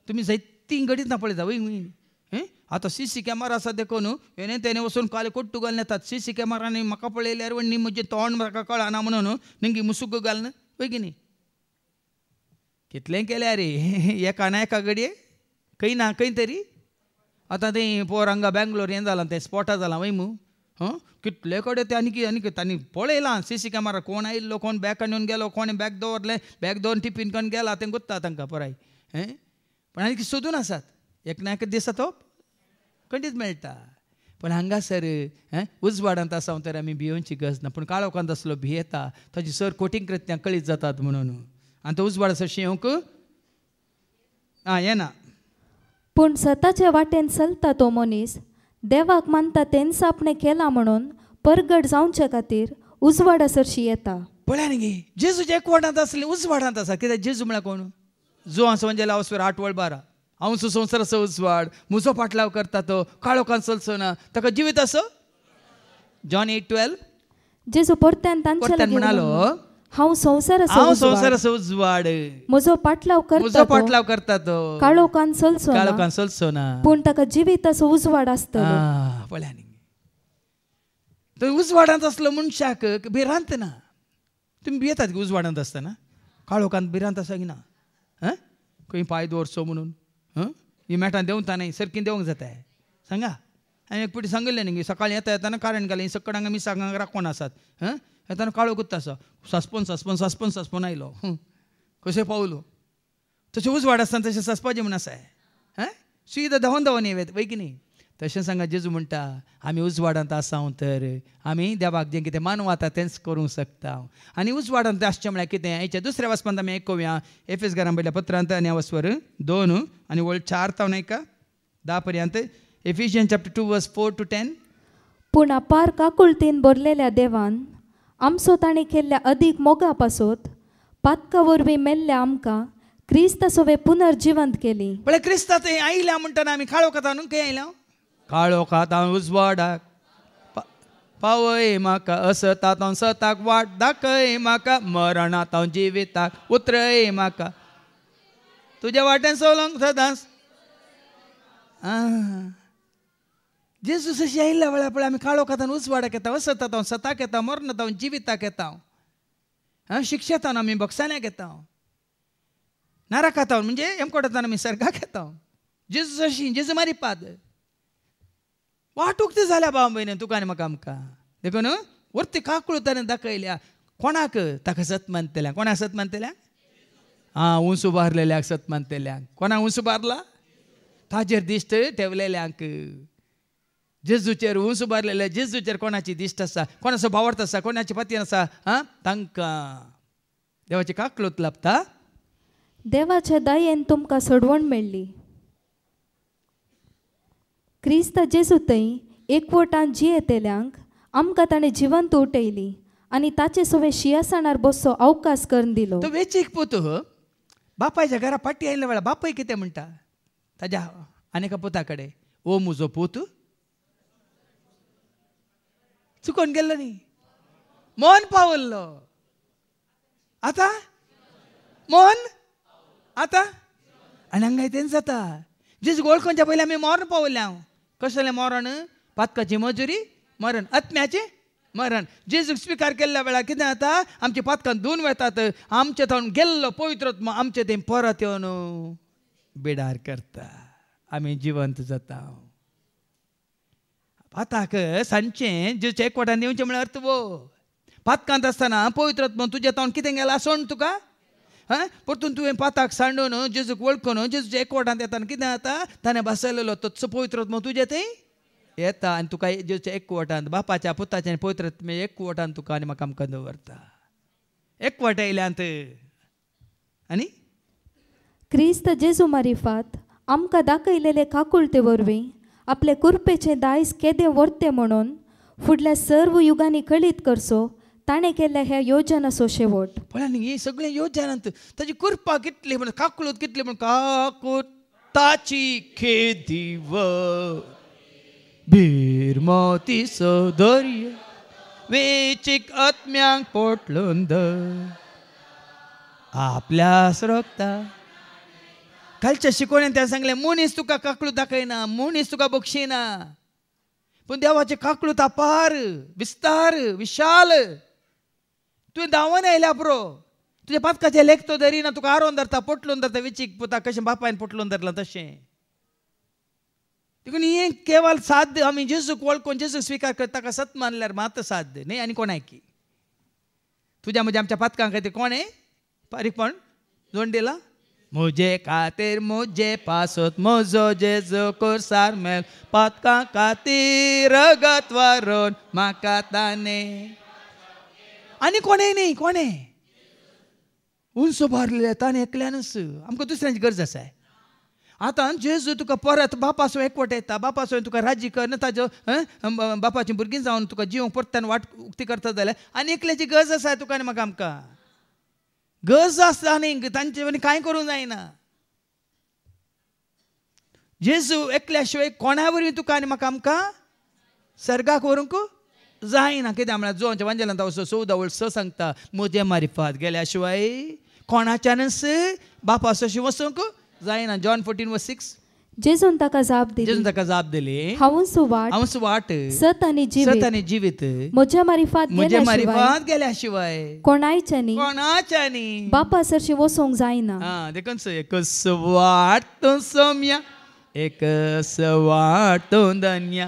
तुमी जायती घडीत ना पळयता वय. आतां CC कॅमेरा आसा देखून हेणे तेणे वचून काले कोट्टू घालून येतात. CC कॅमेरांनी म्हाका पळयल्यार न्ही म्हजें तोंड म्हाका कळना म्हणून निंगी मुसुग घालून वय की न्ही. कितलें केल्यार एका ना एका घडये खंय ना खंय तरी. आतां तें पोर हांगा बँगलोर हें जालां, तें स्पॉटा जालां वय मू. कितले कडेन ते आनी तांणी पळयलां CC कॅमेरा कोण आयिल्लो, कोण बॅग काडून गेलो, कोणें बॅग दवरलें, बॅग दवरून टिफीन करून गेला तें गुत्ता तांकां पुराय. पण आनी सोदून आसात, एक ना एक दिसा तो खंडीत मेळटा. पण हांगासर उजवाडांत आसा तर आमी भियोवची गरज ना, पूण काळोखांत असलो भियेता ताजी सर कोटींग कृत्यां कळीत जातात म्हणून. आनी तो उजवाड सरशी येवंक येना. पूण सताच्या वाटेन चलता तो मनीस देवाक मानता तेंच आपणें केला म्हणून परगट जावचे खातीर उजवाडा सरशी येता. पळया न्ही गे जेजूच्या एकवटांत आसले उजवाडांत आसा. कित्याक जेजू म्हळ्यार कोण? जो आसा म्हणजे लावस्वर 8 वळ 12 हांव संवसाराचो उजवाड, म्हजो पाटलाव करता तो काळोखांत चलचो ना, ताका जिवीत असो. जॉन 8:12 जेजू परत्यान तांचे म्हणालो हांव संवसाराचो उजवाड, म्हजो पाटलाव करता तो काळोखांत चलचो ना, पूण ताका जिवीताचो उजवाड आसतलो. पळया न्ही तो उजवाडांत असलो मनशाक भिरांत ना. तुमी भियेतात की उजवाडांत आसतना? काळोखांत भिरांत आसा की ना? खंय पांय दवरचो म्हणून ही मेटां देंवता न्ही, सरकी देवंक जाता सांगा. हांवें एक फावटी सांगिल्लें न्ही सकाळीं येताना कारण घालें सकड हांगा मिसांगांक राखून आसात. येताना काळो गुत्ता आसा, सासपण आयलो, कशें पावलो. तशें उजवाड आसतना तशें सासपाचें म्हूण आसा. सुविधा धांवन येवेत वय की न्ही. तशें सांगा जेजू म्हणटा आमी उजवाडांत आसा तर आमी देवाक जें कितें मानूं आता तेंच करूंक शकता. आनी उजवाडांत आसचें म्हळ्यार कितें? हेच्या दुसऱ्या वचपांत आमी आयकुया एफेसकारां बयल्या पत्रांत आनी वस्वर 2 आनी वळ 4 तावन 10 पर्यंत. एफिशियन्स चॅप्टर 2 वर्स 4 to 10. पूण अपार काकुळतीन बरलेल्या देवान आमचो ताणें केल्ल्या अदीक मोगा पासत पातका वरवीं मेल्ल्या आमकां क्रिस्तासोवे पुनर्जिवंत केली. म्हळ्यार क्रिस्तांत आयल्या म्हणटना आमी काळोखांत न्हू खंय आयल्या? काळोखांत हांव उजवाडाक पावय म्हाका, असतांत हांव सताक वाट दाखय म्हाका, मरणांत हांव जिविताक उतरय म्हाका. तुज्या वाट्यान सवलोंक सदांच जेजूस अशी आयिल्ल्या वेळा पळय आमी काळोख येता उजवाडाक येता वसत येता सताक येता मरण येता जिविताक येता शिक्षेतान आमी बक्षाण्याक येता नरक येता म्हणजे हेमकोटान आमी सर्गाक येता जेजूस अशी जेजू मारी पाद वाटूक ते जाल्या भाव भयणी तुका आनी म्हाका आमकां देखून वरती काकूळ ताणें दाखयल्या कोणाक ताका सत मानतल्या कोणाक सत मानतल्या उंच उबारलेल्याक सत मानतल्याक कोणाक उंच उबारला ताजेर दिश्ट ठेवलेल्यांक जेजूचेर उंच उबारलेल्या जेजूचेर कोणाची दिश्ट आसा कोणाचो भावार्थ आसा कोणाची पतीन आसा तांकां देवाची काकूळत लाभता देवाच्या दयेन तुमकां सोडवण मेळ्ळी क्रिस्त जेजूतय एकवटान जियेतेल्यांक आमकां ताणें जिवंत उठयली आनी ताचे सवे शियासणार बसचो अवकाश करून दिलो तो वेचीक पोतू बापायच्या घरा पाटी आयिल्ल्या वेळा बापय कितें म्हणटा ताज्या आनेका पुता कडेन ओ म्हजो पूत चुकोन गेल्लो न्ही मोहन पावल्लो आतां मोहन आतां आनी हांगा तें जाता जेजू वळखोवच्या पयलीं आमी मरण पावल्ले हांव कसलें मरण पातकाची मजुरी मरण आत्म्याचें मरण जेजूक स्विकार केल्ल्या वेळार कितें जाता आमच्या पातकान धुवन वतात आमचे थंय गेल्लो पवित्र आमचे थंय परत येवन बिडार करता आमी जिवंत जाता पाताक सांजचें जेजूच्या एकवटान येवचें म्हळ्यार अर्थ वो पातकांत आसतना पवित्र तुज्या तोंड कितें गेलां सोण तुका परतून तुवें पाताक सांडून जेजूक वळखून जेजूच्या एकवटांत येताना कितें जाता ताणें बसयलेलो तो पवित्र तुजे थंय येता आनी तुका जेजूच्या एकवटांत बापाच्या पुताच्या आनी पवित्र एकवटांत तुका आनी म्हाका आमकां दवरता एकवट येयल्यांत आनी क्रिस्त जेजू मारिफात आमकां दाखयलेले काकुळते वरवीं आपले कुरपेचे दायज केदें व्हरते म्हणून फुडल्या सर्व युगांनी कळीत करचो ताणें केल्ल्या ह्या योजनाचो शेवट पळय न्ही ही सगळी योजनांत ताजी कुरपा कितली म्हण काकुळत कितली म्हण काकुताची खेदीव भिरमोती सदर्य वेचीक आत्म्यांक पोटलून आपल्या रोखता कालच्या शिकवण्यान त्या सांगलें मनीस तुका काकूळ दाखयना मनीस तुका बक्षिना पूण देवाचे काकूळत अपार विस्तार विशाल तुवें धांवन आयल्या पुरो तुज्या पातकाचे लेख तो धरिना तुका आरोन धरता पोटलून धरता विचीक पुता कशें बापायन पोटलून धरलां तशें देखून हें केवळ साध्य आमी जेजूक वळखून जेजूक स्विकार करता ताका सत मानल्यार मात साध्य न्ही आनी कोणाय की तुज्या म्हज्या आमच्या पातकां खातीर कोणें पारीकपण जोड दिला मुजे खातीर मुजे पासत म्हजो जेजू कोरसार मेल पातकां खातीर रगत वारून म्हाका ताणें आनी कोणेय न्ही कोणें उंच भरलें ताणें एकल्यानच आमकां दुसऱ्यांची गरज आसा आतां जेजू तुका परत बापासो एकवट येता बापासो तुका राजी कर ना ताजो बापाची भुरगीं जावन तुका जिवंक परतान वाट उक्ती करता जाल्यार आनी एकल्याची गरज आसा तुका आनी म्हाका आमकां गरज आसता आनीक तांचे वनी कांय करूंक जायना जेजू एकल्या शिवाय कोणा वरवीं तुका आनी म्हाका आमकां सर्गाक व्हरूंक जायना कित्याक म्हळ्यार जोच्या वांजेलांत वचो 14:6 सांगता म्हजे मारिफात गेल्या शिवाय कोणाच्यानच बापासोशी वचूंक जायना जॉन 14:6 जेजून ताका जाप दिली हांव सुवाट सत आनी जिवीत म्हज्या मारिफात गेल्या शिवाय कोणाच्यानी बापा सरशी वचोंक जायना देखून एक सवाट तो सोम्या एक सवाट तो धन्या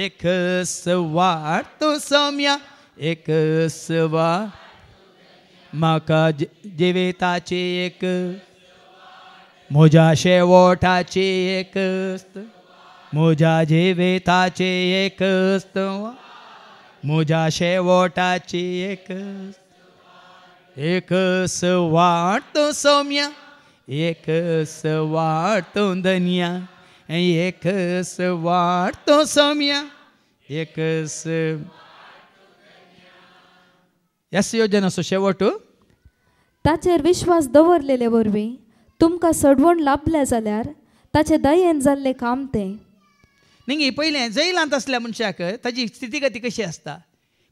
एक सवाट तो सोम्या एक सवाट म्हाका जिविताची एक म्हज्या शेवटाची एक म्हज्या जिविताची एक म्हज्या शेवटाची एक सवाट तो सोम्या एक सवाट तो धन्या एक सवाट तो सोम्या एक ह्याच योजनाचो शेवट ताचेर विश्वास दवरलेले वरवीं तुमकां सडवण लाभल्या जाल्यार ताचे दयेन जाल्लें काम तें न्ही पयलें जैलांत आसल्या मनशाक ताजी स्थितीगती कशी आसता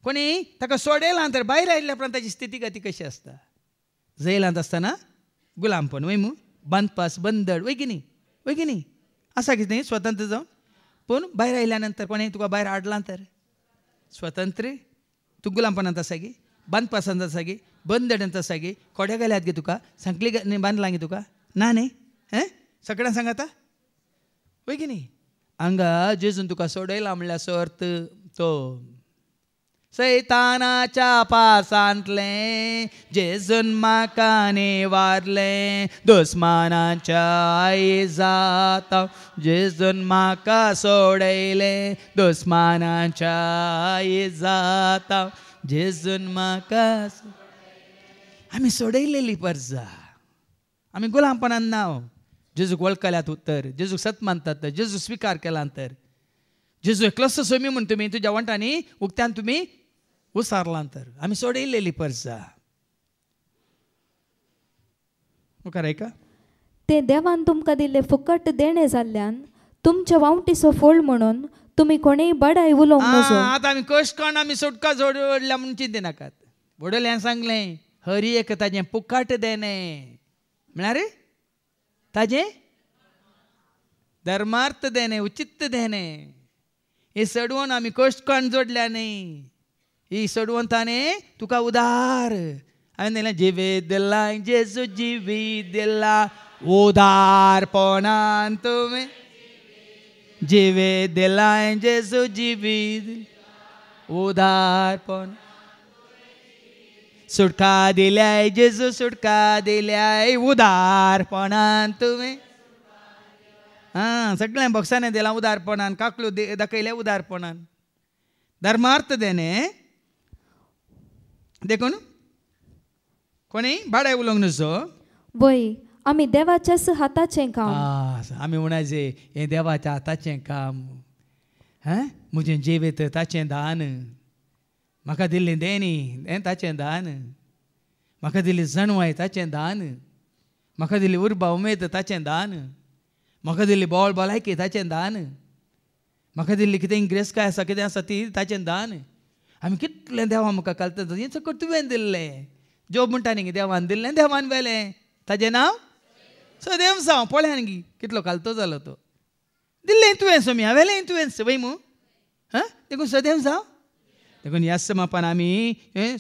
कोणी ताका सोडयलां तर भायर आयिल्ल्या उपरांत ताजी स्थितीगती कशी आसता जैलांत आसतना गुलामपण वय बांदपास बंदड वय की न्ही असा कितें न्ही स्वतंत्र जावन पूण भायर आयल्या नंतर कोणें तुका भायर हाडलां तर स्वतंत्र तूं गुलामपणांत आसा गे बांदपासांत आसा गे बंदडांत आसा गे कोड्या घाल्यात गे तुका सांकली बांदलां गे तुका ना न्ही सगळ्यांक सांगाता वय की न्ही हांगा जेजून तुका सोडयला म्हणल्यार अर्थ तो सैतानाच्या पासांतले जेजून म्हाका निवारले दुस्मानाच्या आयजात जेजून म्हाका सोडयले दुस्मानाच्या आयजात जेजून म्हाका आमी सोडयलेली परजा आमी गुलामपणान नाव जेजूक वळखल्यात उत्तर जेजूक सत मानतात तर जेजू स्विकार केला तर जेजू एकलोच सोमी म्हण तुमी तुज्या वंटांनी उक्त्यान तुमी उसारलां तर आमी सोडयलेली परजा मुखार ऐका ते देवान तुमकां दिल्ले फुकट देणे जाल्ल्यान तुमच्या वावटीचो फोळ म्हणून तुमी कोणेय बडाय उलोवंक नजो. आतां आमी कश कोण आमी सुटका जोडल्या म्हणून चिंते नाकात वडोल्यांक सांगलें हरी एक ताजें फुकट देणे म्हळ्यार ताजें धर्मार्थ देणे उचित देणे ही सडवण आमी कश्ट कोण जोडल्या न्ही ही सडवण ताणें तुका उदार हांवें दिलें जिवीत दिलां जेजू जिवीत दिलां उदारपणान तुवें जिवीत दिलां जेजू जिवीत उदारपण सुटका दिल्याय जेजू सुटका दिल्याय उदारपणान तुवें सगळ्या बॉक्सांनी दिलां उदारपणान काकलो दाखयल्या उदारपणान धर्मार्थ देणे देखून कोणी भाड्या उलोवंक नजो वय आमी देवाच्याच हाताचें काम आमी म्हणाजे हें देवाच्या हाताचें काम म्हजें जिवीत ताचें दान म्हाका दिल्लें देणी हें ताचें दान म्हाका दिल्ली जणवाय ताचें दान म्हाका दिल्ली उर्बा उमेद ताचें दान म्हाका दिल्ली बोळ भलायकी ताचें दान म्हाका दिल्ली कितें ग्रेस्काय आसा कितें आसा ती ताचें दान आमी कितलें देवा म्हाका घालता हें सकट तुवें दिल्लें जोब म्हणटा न्ही देवान दिल्लें देवान वेलें ताजें नांव सदैव जावं पळयान गी कितलो घालतो जालो तो दिल्लें तुवें सोमी हांवें तुवें वय मू देखून सदैव जावं देखून ह्या समापान आमी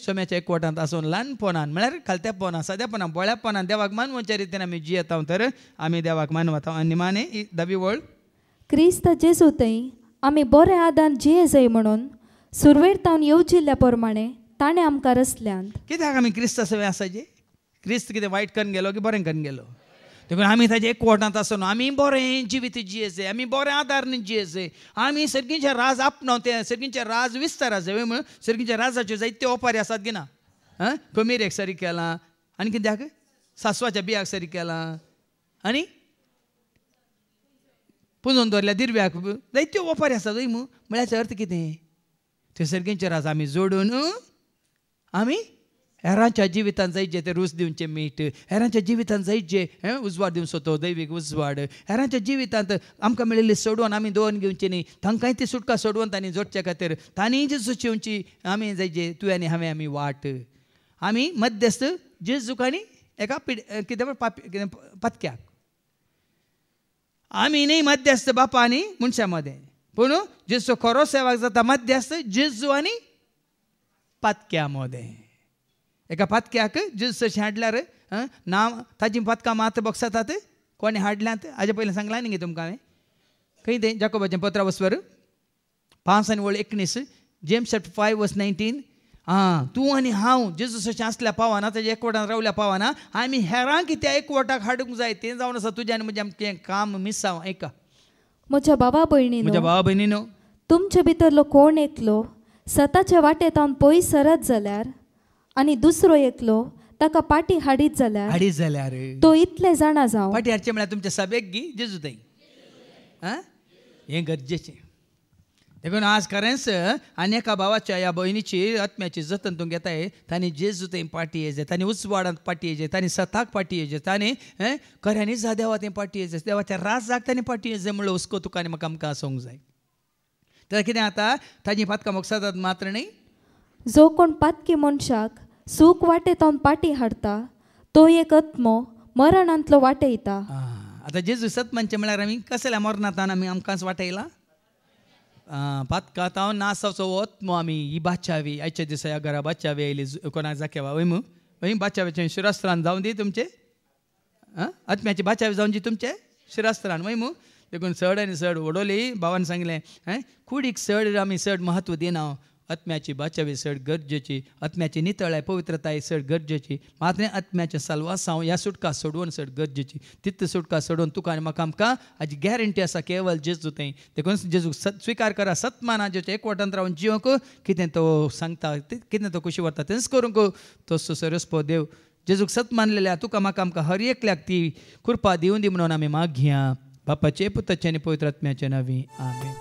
सोम्याच्या एकवटांत आसून ल्हानपणान म्हळ्यार खालत्यापणान सद्यापणान बोळ्यापणान देवाक मानवाच्या रितीन आमी जियेता तर आमी देवाक मानवता आनी माने ही दावी वळ क्रिस्त जेजूतय आमी बरें आदार जिये जाय म्हणून सुरवेर तावन येवजिल्ल्या प्रमाणे ताणें आमकां रचल्यान कित्याक आमी क्रिस्त सवय आसाचे क्रिस्त कितें वायट करून गेलो की बरें करून गेलो देखून आमी ताजे एकवटांत आसून आमी बरें जिवीत जियेचे आमी बरें आदारान जियेचे आमी सर्गींचें राज आपणाव तें सर्गींचें राज विस्ताराचें म्हणून सर्गींच्या राजाच्यो जायत्यो ओपारी आसात गी ना कमीरेक सरी केलां आनी कित्याक सासवाच्या बियाक सरी केलां आनी पुंजोवन दवरल्या दिरव्याक जायत्यो ओपारी आसात वय मू म्हळ्यार अर्थ कितें ते सर्गींचें राज आमी जोडून आमी हेरांच्या जिवितांत जायचे ते रूच दिवचें मीठ हेरांच्या जिवितांत जायचे उजवाड दिवचो तो दैवीक उजवाड हेरांच्या जिवितांत आमकां मेळिल्ली सोडवण आमी दोन घेवची न्ही तांकांय ती सुटका सोडवण तांणी जोडचे खातीर तांणी जेजू चिवची आमी जायचे तुवें आनी हांवें आमी वाट आमी मध्यस्थ जेजूक आनी एका कितें कितें पतक्याक आमी न्ही मध्यस्थ बापा आनी मनशां मदें पूण जेजू खरो सेवाक जाता मध्यस्थ जेजू आनी पतक्या मदें एका पतक्याक जेजू तशें हाडल्यार नांव ताची पतकां मात बॉक्स जातात कोणी हाडल्यांत हाजे पयलीं सांगलां न्ही तुमकां हांवें खंय तें जाकोबाचें पत्रा वस्वर 5:19 जेम्स चॅप्टर 5:19 तूं आनी हांव जेजू तशें आसल्या पावना ताच्या एकवटान रावल्या पावना आमी हेरांक कित्या एकवटाक हाडूंक जाय तें जावन आसा तुजें आनी म्हजें आमचें काम मिसांव ऐका म्हज्या भावा भयणीनो तुमचे भितरलो कोण एकलो सताच्या वाटेंत हांव पयस सरत जाल्यार आनी दुसरो एकलो ताका पाटी हाडीत जाल्यार तो इतले जाणा जावं पाटी हाडचें म्हळ्यार तुमच्या सभेक गी जेजू थंय हें गरजेचें देखून आज खरेंच आनी एका भावाच्या ह्या भयणीची आत्म्याची जतन तूं घेताय तांणी जेजू थंय पाटी येजे तांणी उजवाडांत पाटी येजे तांणी सताक पाटी येजे तांणी खऱ्यांनी जा देवा थंय पाटी येजे देवाच्या राजाक तांणी पाटी येजे म्हणल्यार हुस्को तुका आनी म्हाका आमकां आसूंक जाय तर कितें आतां ताजी पातकां मोगसातात मात्र न्ही जो कोण पातकी मनशाक सूख वाटेतावन पाटी हाडटा तो एक आत्मो मरणांतलो वाटयता. आतां जेजू सत्मानचें म्हळ्यार आमी कसल्या मरणांतान आमी आमकांच वाटयला. पातकात हांव नासाचो वतमो आमी ही बाचावी आयच्या दिसा ह्या घरा बाचावी आयली कोणाक जाकेवा वयमू वय बाचाव्याचें शिरास्त्रान जावं दी तुमचे आत्म्याची बाचावी जावन जी तुमचे शिरास्त्रान वयमू देखून सड आनी सड ओडोली भावान सांगलें कुडीक सड आमी चड म्हत्व दिना. आत्म्याची बाचावी चड गरजेची, आत्म्याची नितळाय पवित्रताय चड गरजेची, मात्र आत्म्याचें साल्वासांव ह्या सुटका सोडून चड गरजेची. तितली सुटका सोडून तुका आनी म्हाका आमकां हाजी गॅरंटी आसा केवल जेजू थंय. देखून जेजू स्विकार करा सत्माना जेचे एकवटांत रावन जियोंक कितें तो सांगता कितें तो कशी व्हरता तेंच करूंक तो सरस्पो देव जेजूक सत मानलेल्या तुका म्हाका आमकां हर एकल्याक ती कृपा दिवं दी म्हणून आमी मागया बापाचे पुताचे आनी पवित्र आत्म्याचे नांवी आमेन.